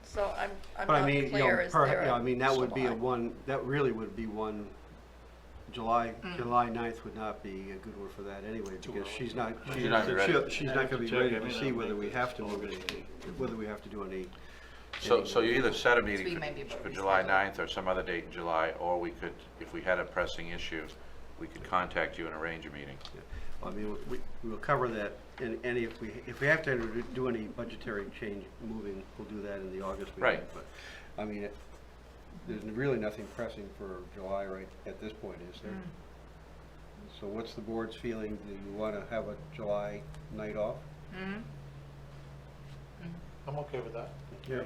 So I'm But I not mean, clear, is there I mean, that would be a July? one, that really would be one, July 9th would not be a good one for that anyway, because she's not, She's not ready. she's not gonna be ready to see whether we have to move anything, whether we have to do any. So you either set a So meeting you might be able to for July reschedule. 9th or some other date in July, or we could, if we had a pressing issue, we could contact you and arrange a meeting. I mean, we will cover that, and if we have to do any budgetary change moving, we'll do that in the August meeting. Right. But, I mean, there's really nothing pressing for July right at this point, is there? So what's the board's feeling? Do you want to have a July night off? I'm okay with that. Yeah.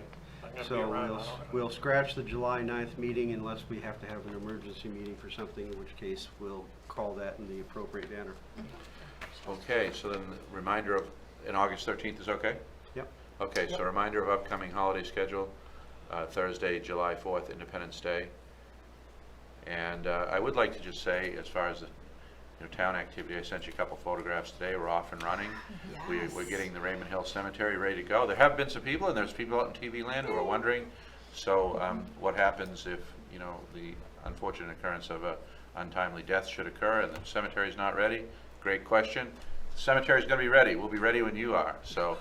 I'm gonna be So around. I don't- we'll scratch the July 9th meeting unless we have to have an emergency meeting for something, in which case we'll call that in the appropriate manner. Okay, so then the reminder of, in August 13th is okay? Yep. Okay, so reminder of upcoming holiday schedule, Thursday, July 4th, Independence Day. And I would like to just say, as far as the town activity, I sent you a couple photographs today. We're off and running. We're getting the Raymond Hill Cemetery ready to go. There have been some people, and there's people out in TV land who are wondering, so what happens if, the unfortunate occurrence of a untimely death should occur and the cemetery's not ready? Great question. The cemetery's gonna be ready. We'll be ready when you are, so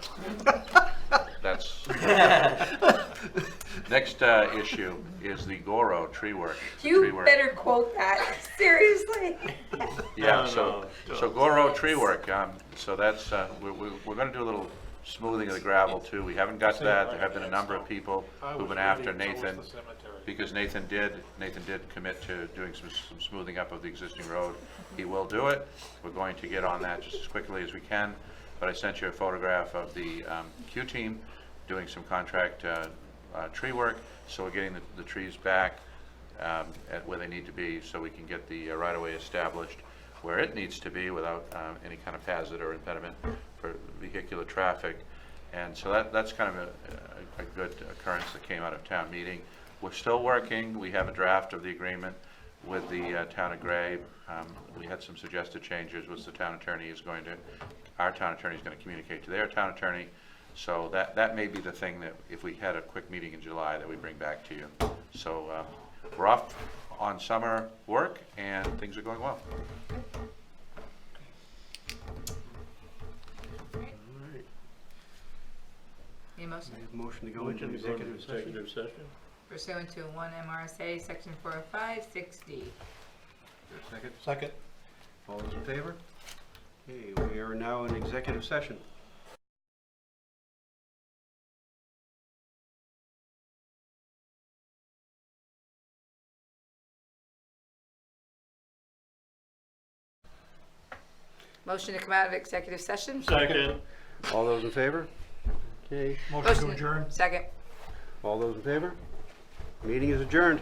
that's. Next issue is the Goro tree work. Tree You work. better quote that, seriously. Yeah, No, so no, Goro tree work, so that's, we're gonna do a little smoothing of the gravel too. We haven't got that. There have been a number of people who've been after Nathan, because Nathan did commit to doing some smoothing up of the existing road. He will do it. We're going to get on that just as quickly as we can, but I sent you a photograph of the Q team doing some contract tree work, so we're getting the trees back at where they need to be, so we can get the right-of-way established where it needs to be without any kind of hazard or impediment for vehicular traffic. And so that's kind of a good occurrence that came out of town meeting. We're still working. We have a draft of the agreement with the town of Gray. We had some suggested changes, which our town attorney is going to communicate to their town attorney. So that may be the thing that, if we had a quick meeting in July, that we bring back to you. So we're off on summer work, and things are going well. All right. Need a motion? We have a motion to go into Motion to go into executive session. executive session? Pursuant to 1 MRSA, Section 405, 6D. Second. Second. All those in favor? Okay, we are now in executive session. Motion to come out of executive session? Second. All those in favor? Okay, Motion to adjourn. Second. all those in favor? Meeting is adjourned.